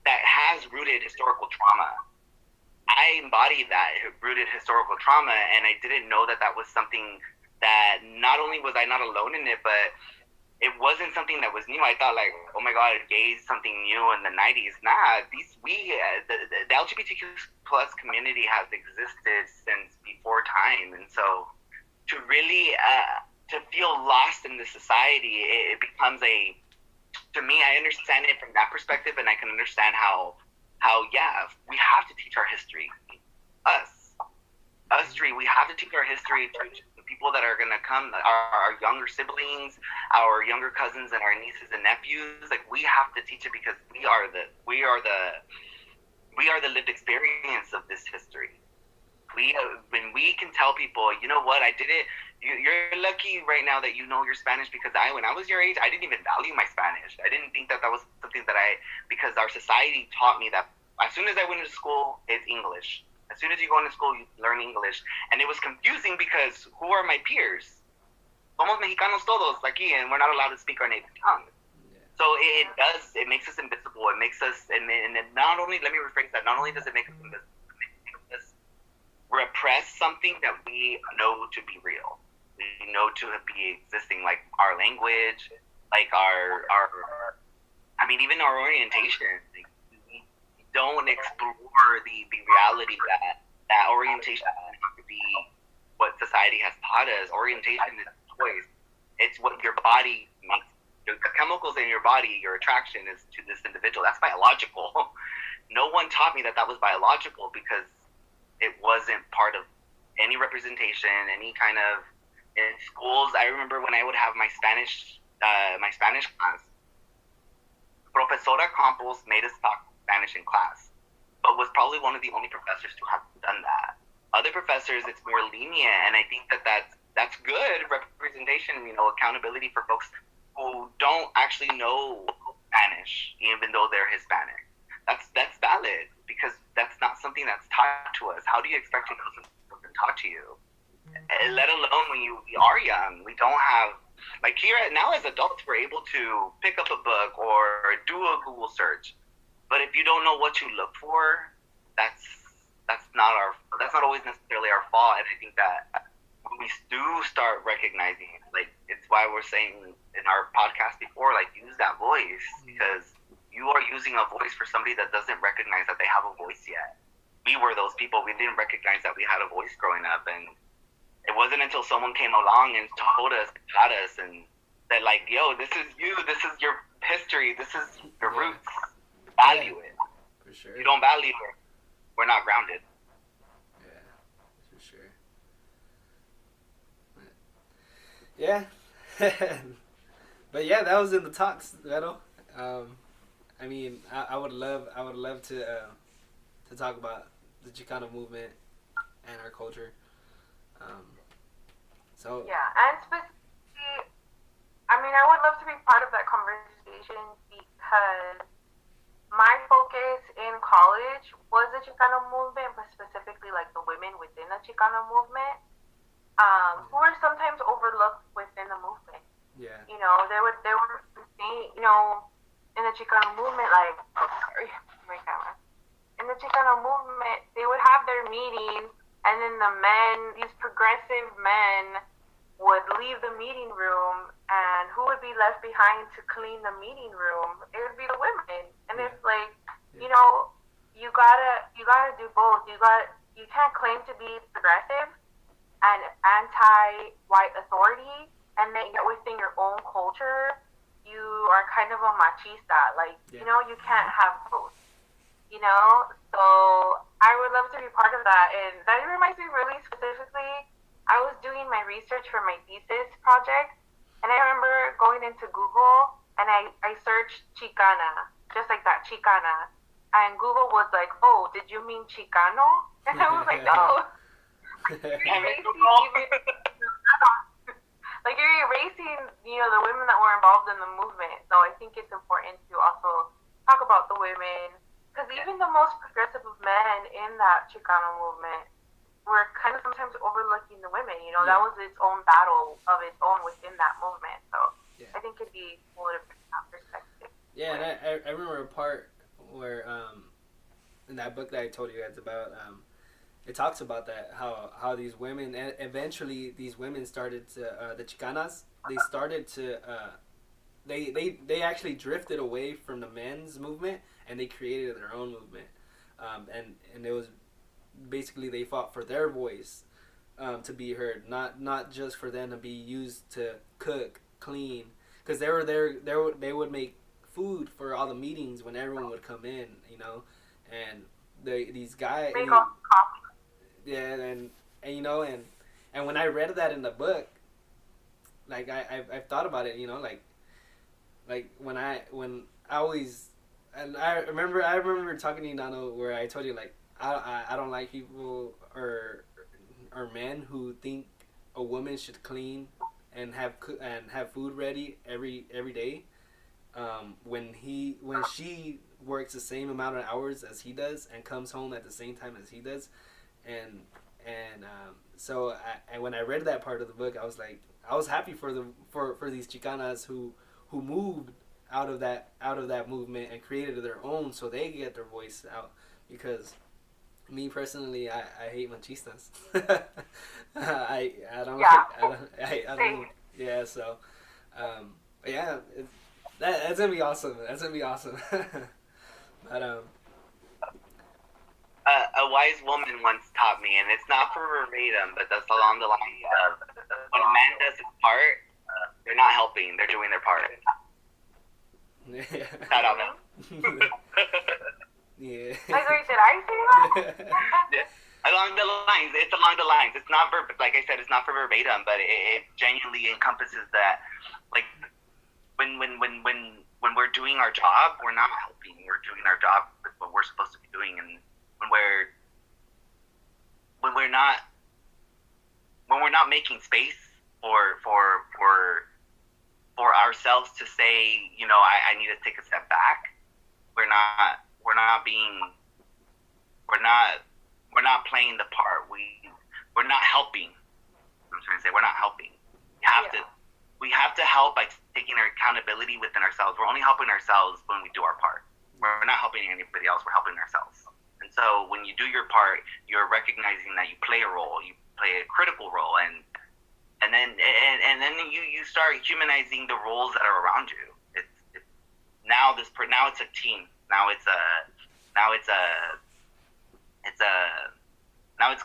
has rooted historical trauma. I embodied that rooted historical trauma, and I didn't know that was something that not only was I not alone in it, but it wasn't something that was new. I thought, like, oh my God, gay is something new in the 90s. Nah, the LGBTQ plus community has existed since before time. And so to really, to feel lost in the society, it becomes to me, I understand it from that perspective, and I can understand how yeah, we have to teach our history. Us three, we have to teach our history to the people that are going to come, our younger siblings, our younger cousins, and our nieces and nephews. Like, we have to teach it, because we are the lived experience of this history. When we can tell people, you know what, I did it. You're lucky right now that you know your Spanish, because when I was your age, I didn't even value my Spanish. I didn't think that was something that because our society taught me that as soon as I went to school, it's English. As soon as you go into school, you learn English. And it was confusing, because who are my peers? Somos mexicanos todos aquí, and we're not allowed to speak our native tongue. Yeah. So it makes us invisible. It makes us, and not only, let me rephrase that, not only does it make us invisible, it makes us repress something that we know to be real. We know to be existing, like our language, like even our orientation. Like, don't explore the reality that orientation doesn't have to be what society has taught us. Orientation is a choice. It's what your body makes. The chemicals in your body, your attraction is to this individual. That's biological. No one taught me that was biological, because it wasn't part of any representation, any kind of, in schools. I remember when I would have my Spanish class, Profesora Campos made us talk Spanish in class, but was probably one of the only professors to have done that. Other professors, it's more lenient, and I think that's good representation, accountability for folks who don't actually know Spanish, even though they're Hispanic. That's valid, because that's not something that's taught to us. How do you expect to know something that's been taught to you? Mm-hmm. Let alone when we are young. We don't have, like, here now as adults, we're able to pick up a book or do a Google search. But if you don't know what to look for, that's not always necessarily our fault. And I think that when we do start recognizing it, like, it's why we're saying in our podcast before, like, use that voice, because you are using a voice for somebody that doesn't recognize that they have a voice yet. We were those people. We didn't recognize that we had a voice growing up, and it wasn't until someone came along and taught us, and said, like, yo, this is you. This is your history. This is your roots. Value it. For sure. If you don't value it, we're not grounded. Yeah, for sure. Yeah. But yeah, that was in the talks, Vero. I mean, I would love to talk about the Chicano movement and our culture. So yeah, and specifically, I mean, I would love to be part of that conversation, because my focus in college was the Chicano movement, but specifically like the women within the Chicano movement, who are sometimes overlooked within the movement. Yeah. They were saying, in the Chicano movement, like, oh, sorry, my camera. In the Chicano movement, they would have their meetings, and then the men, these progressive men, would leave the meeting room, and who would be left behind to clean the meeting room? It would be the women. And Yeah. it's like, Yeah. you know, you gotta do both. You can't claim to be progressive and anti-white authority, and then yet within your own culture, you are kind of a machista. Like, Yeah. you know, you can't have both. You know, so I would love to be part of that. And that reminds me really specifically, I was doing my research for my thesis project, and I remember going into Google and I searched Chicana, just like that, Chicana. And Google was like, oh, did you mean Chicano? And I was like, no. Like, you're erasing, you know, the women that were involved in the movement. So I think it's important to also talk about the women, because even the most progressive of men in that Chicano movement were kind of sometimes overlooking the women. You know, Yeah. that was its own battle of its own within that movement. So Yeah. I think it'd be cool to bring that perspective. Yeah, and I remember a part where in that book that I told you guys about, it talks about that, how these women, and eventually these women started to the Chicanas, they started to they actually drifted away from the men's movement, and they created their own movement, and it was basically they fought for their voice to be heard, not just for them to be used to cook, clean, because they were there. They would make food for all the meetings when everyone would come in, you know, and these guys. Make all the coffee. Yeah, and you know, and when I read that in the book, like I've thought about it, you know, like when I always, and I remember talking to you, Nano, where I told you, like, I don't like people or men who think a woman should clean and have food ready every day, when she works the same amount of hours as he does and comes home at the same time as he does, and so when I read that part of the book, I was like, I was happy for these Chicanas who moved out of that movement and created their own, so they get their voice out. Because me personally, I hate machistas. I don't Yeah. I don't, yeah, so yeah, that's gonna be awesome. That's gonna be awesome. But a wise woman once taught me, and it's not for verbatim, but that's along the lines of, when a man does his part, they're not helping, they're doing their part. yeah. Shout out, man. Yeah. Like, wait, did I say that? Along the lines, it's along the lines. It's not like I said, it's not for verbatim, but it genuinely encompasses that. Like, when we're doing our job, we're not helping. We're doing our job with what we're supposed to be doing, and when we're not making space for ourselves to say, you know, I need to take a step back. We're not playing the part. We're not helping. I'm trying to say, we're not helping. We have to help by taking our accountability within ourselves. We're only helping ourselves when we do our part. We're not helping anybody else. We're helping ourselves. And so when you do your part, you're recognizing that you play a role. You play a critical role, and then you start humanizing the roles that are around you. Now it's a team. Now it's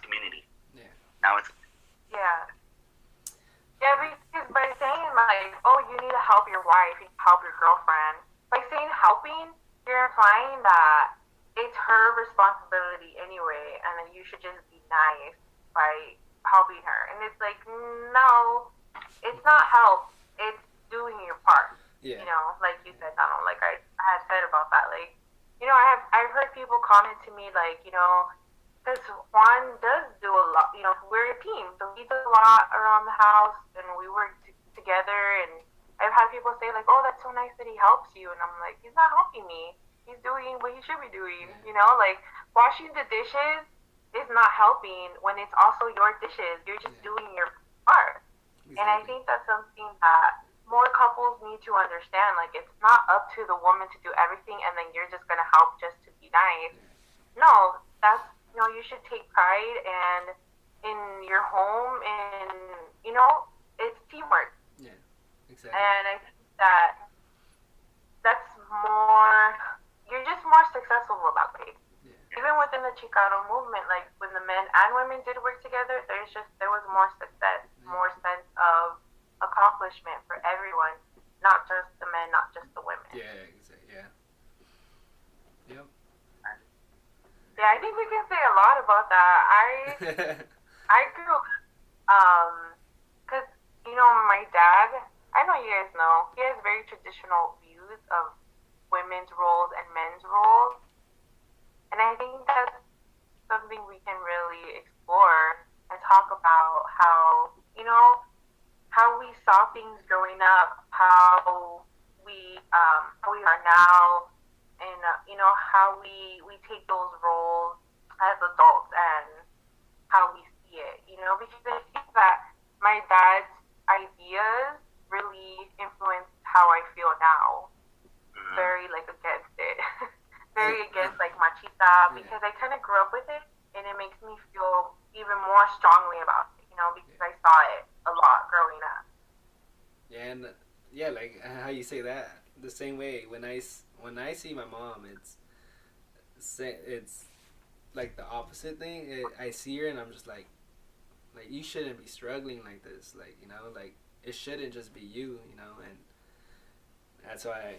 community. Yeah. Now it's Yeah, because by saying, like, oh, you need to help your wife, you need to help your girlfriend, by saying helping, you're implying that it's her responsibility anyway, and then you should just be nice by helping her. And it's like, no, it's not help, it's doing your part. Yeah. You know, like you said, Donald, like I had said about that, like, you know, I've heard people comment to me, like, you know, because Juan does do a lot, you know, we're a team, so he does a lot around the house, and we work together, and I've had people say, like, oh, that's so nice that he helps you, and I'm like, he's not helping me, he's doing what he should be doing, you know, like, washing the dishes is not helping when it's also your dishes, you're just doing your part. Exactly. And I think that's something that more couples need to understand, like, it's not up to the woman to do everything, and then you're just going to help just to be nice. No, that's, you know, you should take pride in your home, and, you know, it's teamwork. Yeah, exactly. And I think that's more, you're just more successful that way. Yeah. Even within the Chicano movement, like when the men and women did work together, there was more success, more sense of accomplishment for everyone, not just the men, not just the women. Yeah, exactly. Yeah. Yep. Yeah, I think we can say a lot about that. I grew up, cause my dad. I know you guys know he has very traditional views of women's roles and men's roles, and I think that's something we can really explore and talk about how we saw things growing up, how we are now, and how we take those roles as adults and how we see it. Because I think that my dad's ideas really influenced how I feel now. Very like against it, very against like machista, because I kind of grew up with it, and it makes me feel even more strongly about it. Because I saw it a lot growing up. Yeah, and like how you say that, the same way when I see my mom, it's like the opposite thing. I see her and I'm just like you shouldn't be struggling like this, like like it shouldn't just be you, and that's why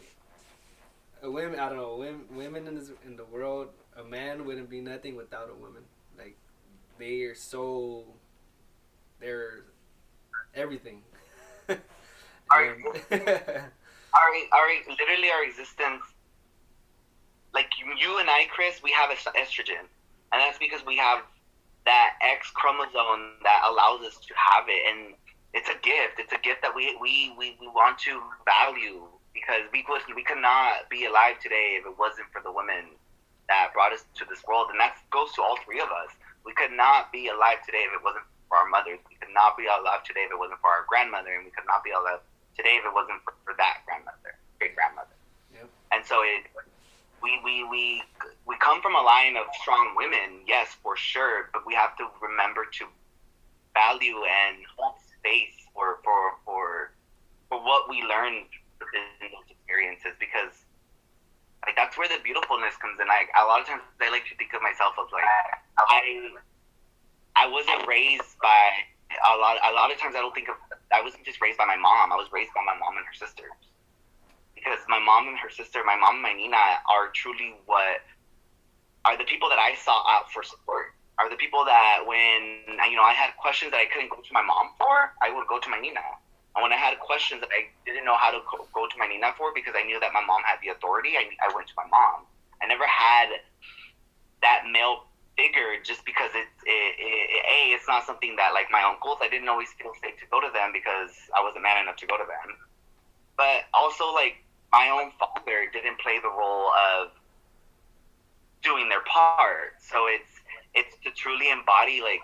women, I don't know, women in the world, a man wouldn't be nothing without a woman. Like they're everything. Literally our existence, like you and I, Chris, we have estrogen, and that's because we have that X chromosome that allows us to have it, and it's a gift. It's a gift that we want to value, because we could not be alive today if it wasn't for the women that brought us to this world, and that goes to all three of us. We could not be alive today if it wasn't for our mothers. We could not be alive today if it wasn't for our grandmother, and we could not be alive today if it wasn't for that great grandmother. Yep. And so we come from a line of strong women, yes, for sure, but we have to remember to value and hold space for what we learned within those experiences, because like that's where the beautifulness comes in. Like a lot of times I like to think of myself as like I wasn't raised by a lot of times I wasn't just raised by my mom. I was raised by my mom and her sisters. Because my mom and my Nina are truly what are the people that I sought out for support. Are the people that when I had questions that I couldn't go to my mom for, I would go to my Nina. And when I had questions that I didn't know how to go to my Nina for, because I knew that my mom had the authority, I went to my mom. I never had that male figure just because it's not something that, like my uncles, I didn't always feel safe to go to them because I wasn't man enough to go to them. But also, like, my own father didn't play the role of doing their part. So it's to truly embody, like,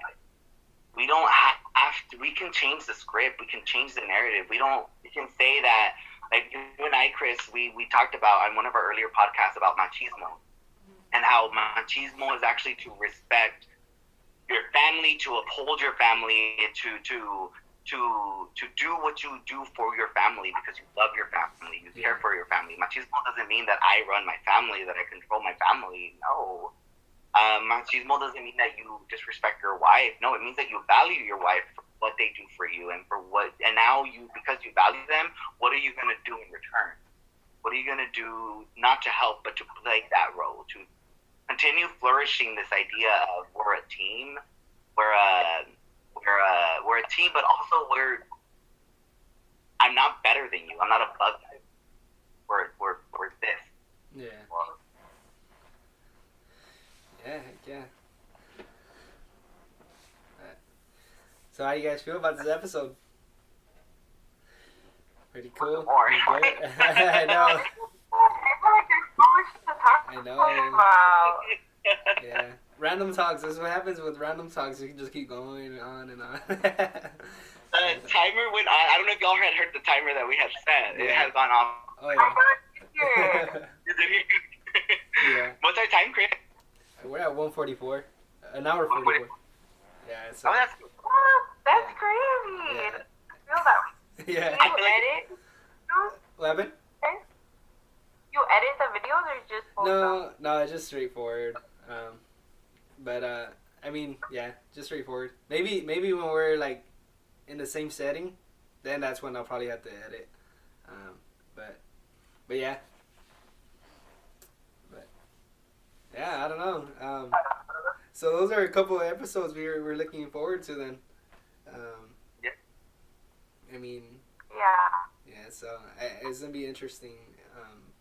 we don't have to, we can change the script, we can change the narrative. We can say that, like, you and I, Chris, we talked about on one of our earlier podcasts about machismo, and how machismo is actually to respect your family, to uphold your family, to do what you do for your family because you love your family, you care for your family. Machismo doesn't mean that I run my family, that I control my family. No. Machismo doesn't mean that you disrespect your wife. No, it means that you value your wife for what they do for you, and now because you value them, what are you going to do in return? What are you going to do, not to help, but to play that role, to continue flourishing this idea of we're a team, we're a team, but also I'm not better than you, I'm not above you. We're this. Yeah. Yeah. So how you guys feel about this episode? Pretty cool. I know. I know. Yeah. Random talks. This is what happens with random talks. You can just keep going on and on. The timer went on. I don't know if y'all had heard the timer that we had set. Yeah. It has gone off. Oh, yeah. Yeah. What's our time, Chris? We're at 1:44. An hour 44. Yeah. So, that's crazy. Yeah. I feel that way. Yeah. Do you edit videos? What happened? Okay. You edit the videos or just post them? No, it's just straightforward. But I mean, yeah, just straightforward. Maybe when we're like in the same setting, then that's when I'll probably have to edit. Um, but yeah, but yeah, I don't know. So those are a couple of episodes we're looking forward to then. Yeah. I mean, Yeah. so it's gonna be interesting.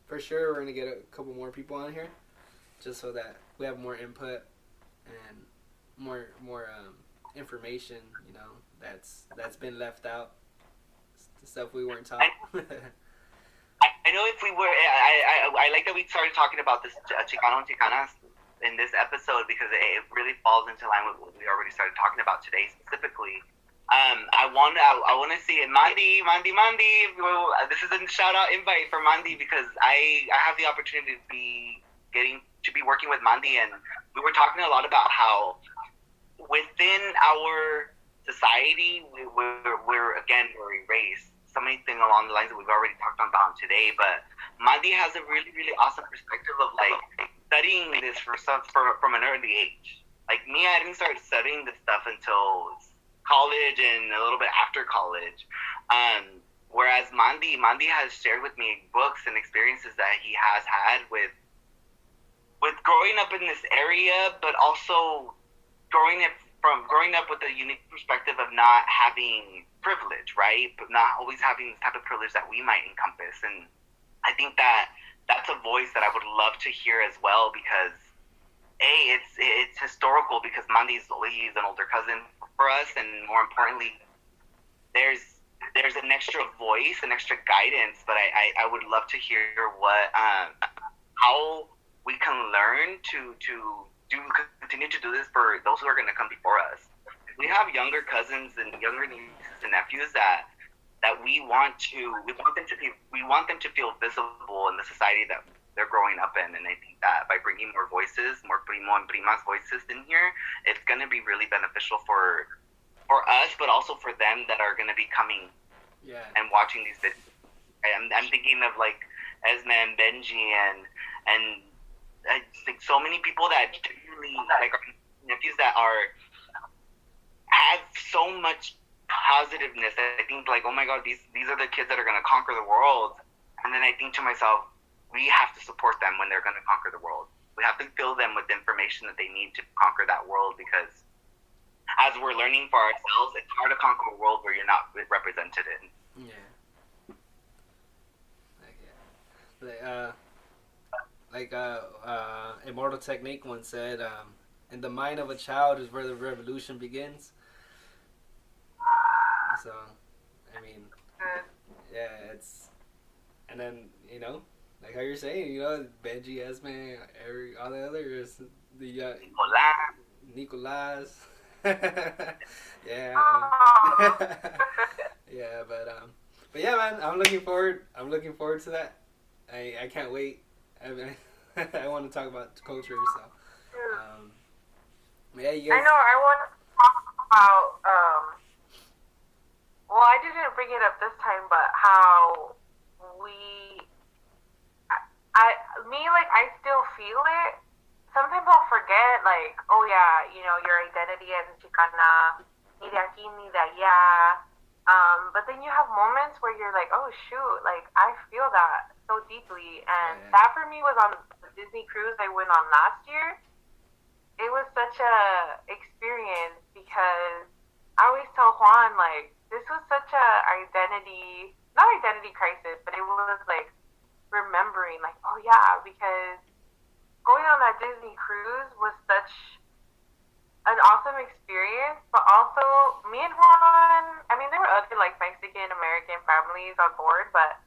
For sure, we're gonna get a couple more people on here, just so that we have more input and more information. You know, that's been left out. The stuff we weren't taught. I know if we were, I like that we started talking about this Chicano and Chicanas in this episode because it really falls into line with what we already started talking about today specifically. I want to see it. Mandy. This is a shout out invite for Mandy because I have the opportunity to be working with Mandy, and we were talking a lot about how within our society we're erased. So many things along the lines that we've already talked about today, but Mandy has a really, really awesome perspective of like studying this from an early age. Like me, I didn't start studying this stuff until college and a little bit after college. Whereas Mandy has shared with me books and experiences that he has had with growing up in this area, but also growing up with a unique perspective of not having privilege, right? But not always having the type of privilege that we might encompass. And I think that's a voice that I would love to hear as well because it's historical because he's an older cousin for us, and more importantly, there's an extra voice, an extra guidance. But I would love to hear how we can learn to continue to do this for those who are going to come before us. We have younger cousins and younger nieces and nephews that we want them to feel visible in the society that they're growing up in, and I think that by bringing more voices, more primo and primas voices in here, it's going to be really beneficial for us, but also for them that are going to be coming and watching these videos. I'm thinking of like Esme and Benji and like so many people that genuinely like our nephews that have so much positiveness. I think like, oh my God, these are the kids that are going to conquer the world. And then I think to myself, we have to support them when they're going to conquer the world. We have to fill them with the information that they need to conquer that world because as we're learning for ourselves, it's hard to conquer a world where you're not represented in. Yeah. Immortal Technique once said, in the mind of a child is where the revolution begins. So, I mean, yeah, it's, and then, you know, like how you're saying, you know, Benji, Esme, all the others, the Nicolas. Yeah. Yeah, but yeah, man, I'm looking forward to that. I can't wait. I want to talk about culture, so. Yeah, you guys. I know. I want to talk about. Well, I didn't bring it up this time, but how I still feel it. Sometimes I'll forget, like, oh yeah, you know, your identity as a Chicana, ni de aquí, ni de allá. But then you have moments where you're like, oh shoot, like I feel that so deeply, and that for me was on the Disney cruise I went on last year. It was such a experience because I always tell Juan, like, this was such a not identity crisis, but it was like remembering, like, oh yeah, because going on that Disney cruise was such an awesome experience, but also me and Juan, I mean, there were other like Mexican American families on board, but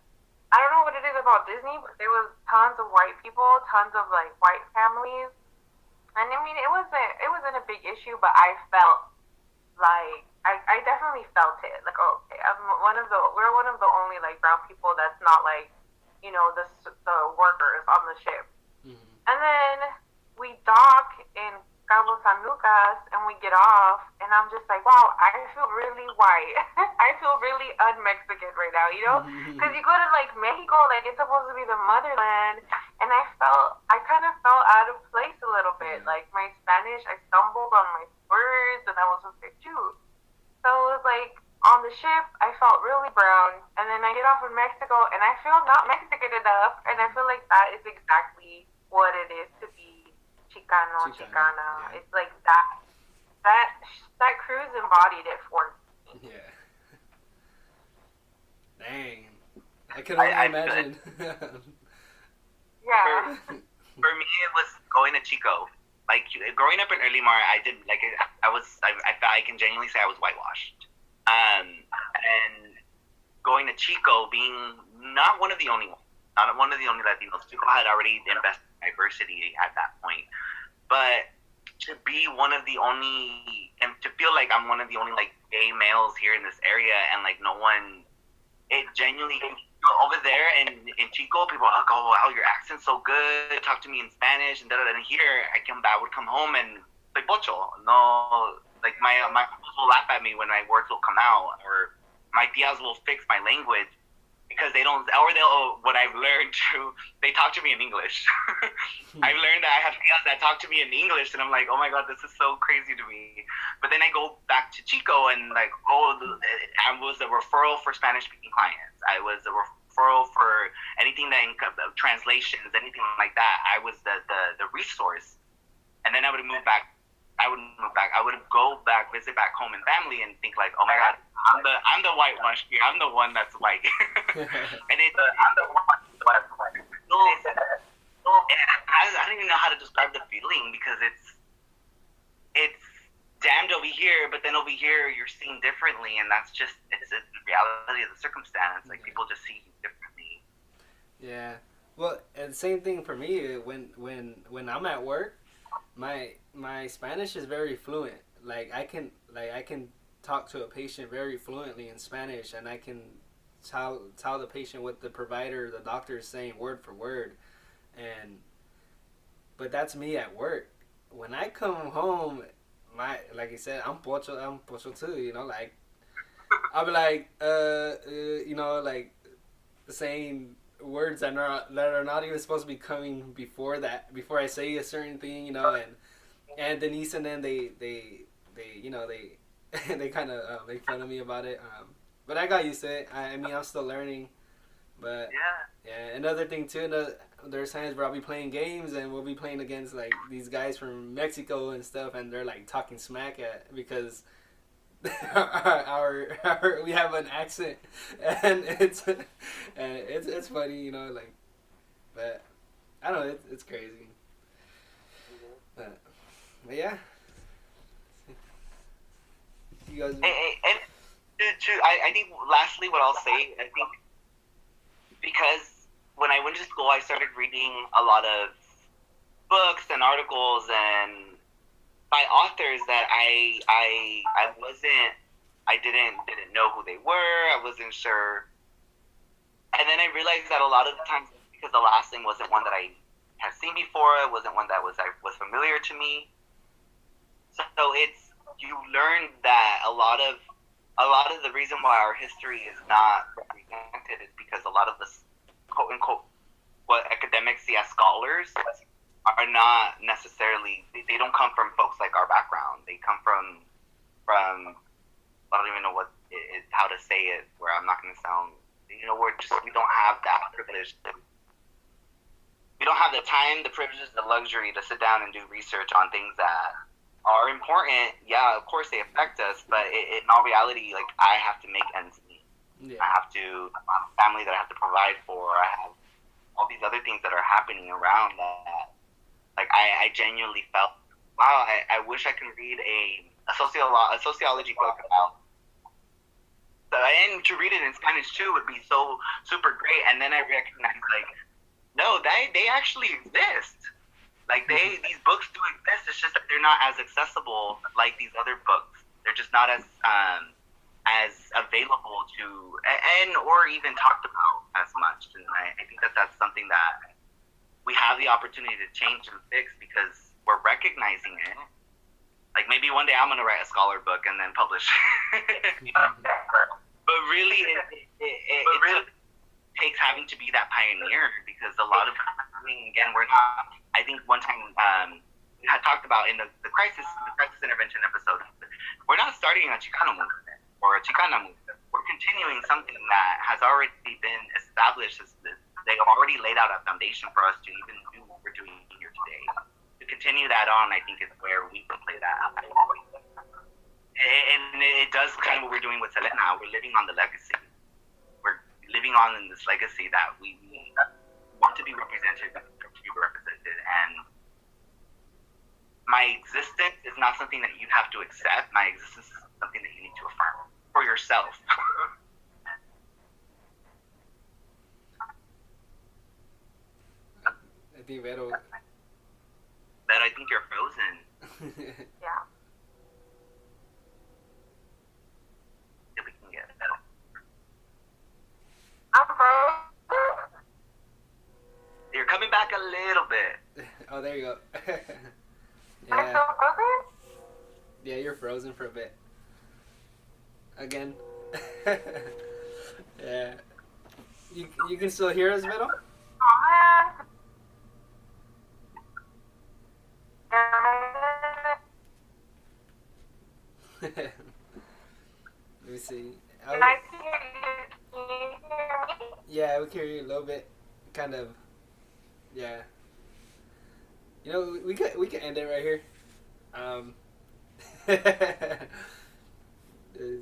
I don't know what it is about Disney, but there was tons of white people, tons of like white families, and I mean, it wasn't a big issue, but I felt like I definitely felt it. Like, oh, okay, we're one of the only like brown people that's not like, you know, the workers on the ship. Mm-hmm. And then we dock in Cabo San Lucas, and we get off, and I'm just like, wow, I feel really white. I feel really un-Mexican right now, you know? Because you go to like Mexico, like it's supposed to be the motherland, and I kind of felt out of place a little bit. Yeah. Like my Spanish, I stumbled on my words, and I was just like, dude. So it was like on the ship, I felt really brown, and then I get off in Mexico, and I feel not Mexican enough, and I feel like that is exactly what it is to be Chicano, Chicano, Chicana. yeah. It's like that that cruise embodied it for me. Yeah. Dang. I can only imagine. Yeah. For me, it was going to Chico. Like growing up in Early Mar, I did like I can genuinely say I was whitewashed. And going to Chico, being not one of the only ones, not one of the only Latinos. Chico had already invested in diversity at that point, but to be one of the only, and to feel like I'm one of the only like gay males here in this area, and like no one, it genuinely over there in Chico, people are like, oh wow, your accent's so good. Talk to me in Spanish and da da. And here, I would come home and soy pocho. No, like my uncles will laugh at me when my words will come out, or my tias will fix my language because they don't, or they'll. What I've learned to, they talk to me in English. I've learned that I have tias that talk to me in English, and I'm like, oh my god, this is so crazy to me. But then I go back to Chico and like, I was a referral for Spanish speaking clients. I was a referral for anything that translations, anything like that. I was the resource, and then I would move back. I would go back, visit back home and family, and think like, oh my god, I'm the white one here. I'm the one that's white, and it's I'm the one that's white. No, I don't even know how to describe the feeling because it's damned over here, but then over here you're seen differently, and that's just it's the reality of the circumstance. Like people just see you differently. Yeah. Well, and same thing for me. When I'm at work, my Spanish is very fluent. Like I can talk to a patient very fluently in Spanish, and I can tell the patient what the provider, the doctor is saying word for word, and but that's me at work. When I come home, like you said, I'm pocho too. You know, like I'll be like you know, like saying words that are not even supposed to be coming before I say a certain thing, you know, and Denise and then they you know they kind of make fun of me about it, but I got used to it. I mean I'm still learning, but yeah. Another thing too, there's times where I'll be playing games and we'll be playing against like these guys from Mexico and stuff, and they're like talking smack because our we have an accent, and it's funny, you know, like, but I don't know, it's crazy, but yeah, you guys. And I think lastly, what I'll say, I think because when I went to school, I started reading a lot of books and articles and by authors that I didn't know who they were. I wasn't sure, and then I realized that a lot of the times because the last thing wasn't one that I had seen before, it wasn't one that was familiar to me. So it's you learn that a lot of the reason why our history is not represented is because a lot of the quote unquote what academics see as scholars are not necessarily, they don't come from folks like our background. They come from I don't even know how to say it where I'm not going to sound, you know, we don't have that privilege. We don't have the time, the privilege, the luxury to sit down and do research on things that are important. Yeah, of course they affect us, but in all reality, like I have to make ends meet. Yeah. I have a family that I have to provide for. I have all these other things that are happening around that. Like I genuinely felt, wow, I wish I could read a sociology book about. And to read it in Spanish too would be so super great. And then I recognized like, no, they actually exist. Like these books do exist. It's just that they're not as accessible like these other books. They're just not as available to or even talked about as much. And I think that's something that we have the opportunity to change and fix because we're recognizing it. Like maybe one day I'm gonna write a scholar book and then publish. But really, it takes having to be that pioneer, because a lot of, I mean, again, we're not. I think one time we had talked about in the crisis intervention episode, we're not starting a Chicano movement or a Chicana movement. We're continuing something that has already been established. They have already laid out a foundation for us to even do what we're doing here today. To continue that on, I think, is where we can play that out. And it does kind of what we're doing with Selena. We're living on the legacy. We're living on in this legacy that we want to be represented, to be represented. And my existence is not something that you have to accept. My existence is something that you need to affirm for yourself. I think Vero. That I think you're frozen. Yeah. If we can get that. I'm frozen. You're coming back a little bit. Oh, there you go. I'm still frozen? Yeah, you're frozen for a bit. Again. Yeah. You can still hear us, Vero? Oh, man. Let me see. Can I hear you? Can you hear me? Yeah, we can hear you a little bit. Kind of. Yeah. You know, we can end it right here. Let's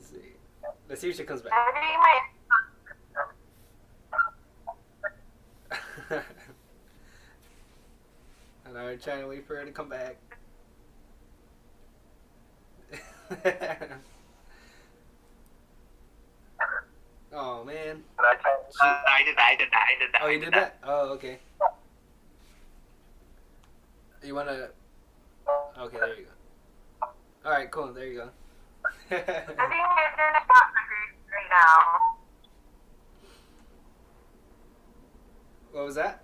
see. Let's see if she comes back. I'm getting my... And I'm trying to wait for her to come back. Oh man. I did that. Oh, you did that? Oh, okay. You wanna? Okay, there you go. All right, cool. There you go. I think my internet's not great right now. What was that?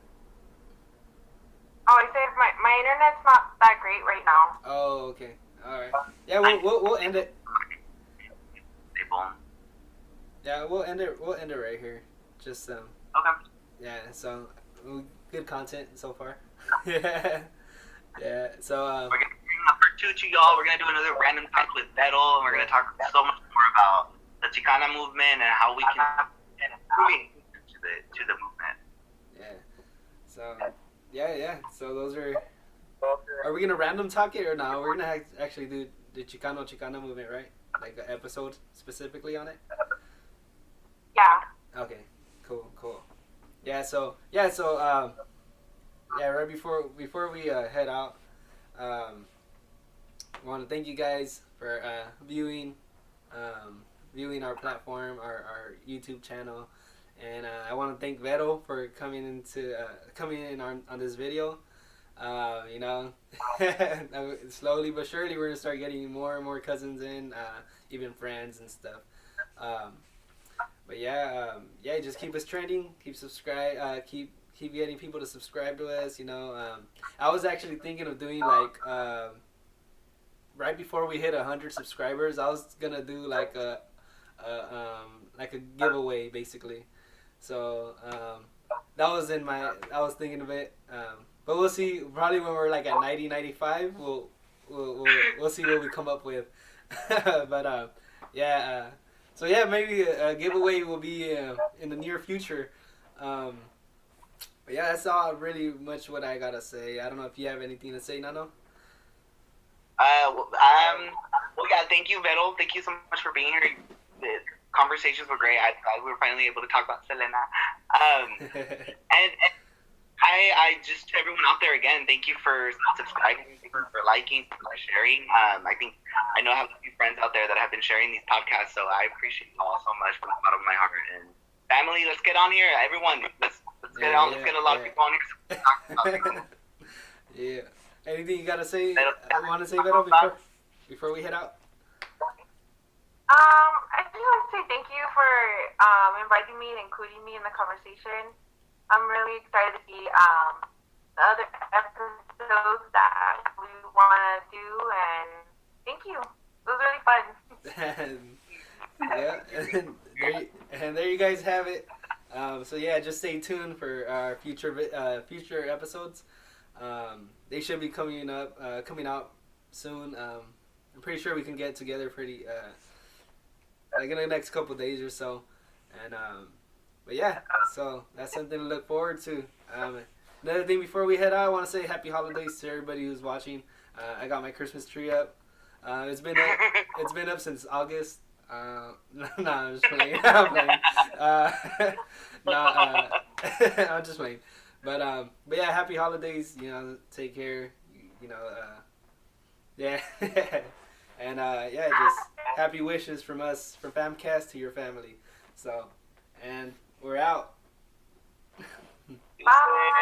Oh, I said my internet's not that great right now. Oh, okay. All right. Yeah, we'll end it. Yeah, we'll end it. We'll end it right here. Just Okay. Yeah. So good content so far. Yeah. Yeah. So we're gonna bring number 2 to y'all. We're gonna do another random talk with Vero, and we're gonna talk so much more about the Chicana movement and how we can bring to the movement. Yeah. So yeah. So those are. Are we gonna random talk it or no? We're gonna actually do the Chicana movement, right? Like an episode specifically on it. Yeah. Okay. Cool. Yeah. Right before we head out, I want to thank you guys for viewing our platform, our YouTube channel, and I want to thank Vero for coming in on this video. You know, slowly but surely we're gonna start getting more and more cousins in, even friends and stuff. But yeah, just keep us trending, keep getting people to subscribe to us. You know, I was actually thinking of doing like right before we hit 100 subscribers, I was gonna do like a giveaway basically. So I was thinking of it. But we'll see. Probably when we're like at 90, 95, we'll see what we come up with. But yeah. So yeah, maybe a giveaway will be in the near future. But yeah, that's all really much what I gotta say. I don't know if you have anything to say, Nano. Well, yeah, thank you, Vero. Thank you so much for being here. The conversations were great. I thought we were finally able to talk about Selena. And I just, to everyone out there again, thank you for subscribing, thank you for liking, for sharing. I know I have a few friends out there that have been sharing these podcasts, so I appreciate you all so much from the bottom of my heart. And family, let's get on here. Everyone, let's get on. Let's get a lot of people on here. So we can talk about Yeah. Anything you gotta say? I want to say, Vero, before we head out? I just want to say thank you for inviting me and including me in the conversation. I'm really excited to see the other episodes that we want to do, and Thank you. It was really fun. And yeah, and there you guys have it. So yeah, just stay tuned for our future episodes. They should be coming out soon. I'm pretty sure we can get together pretty like in the next couple days or so. And but yeah, so that's something to look forward to. Another thing before we head out, I want to say happy holidays to everybody who's watching. I got my Christmas tree up. It's been up. It's been up since August. No, I'm just playing. I'm playing. Uh, no, I'm just playing. But yeah, happy holidays. You know, take care. You know, yeah, and yeah, just happy wishes from us, from Famcast to your family. So, and we're out. Bye.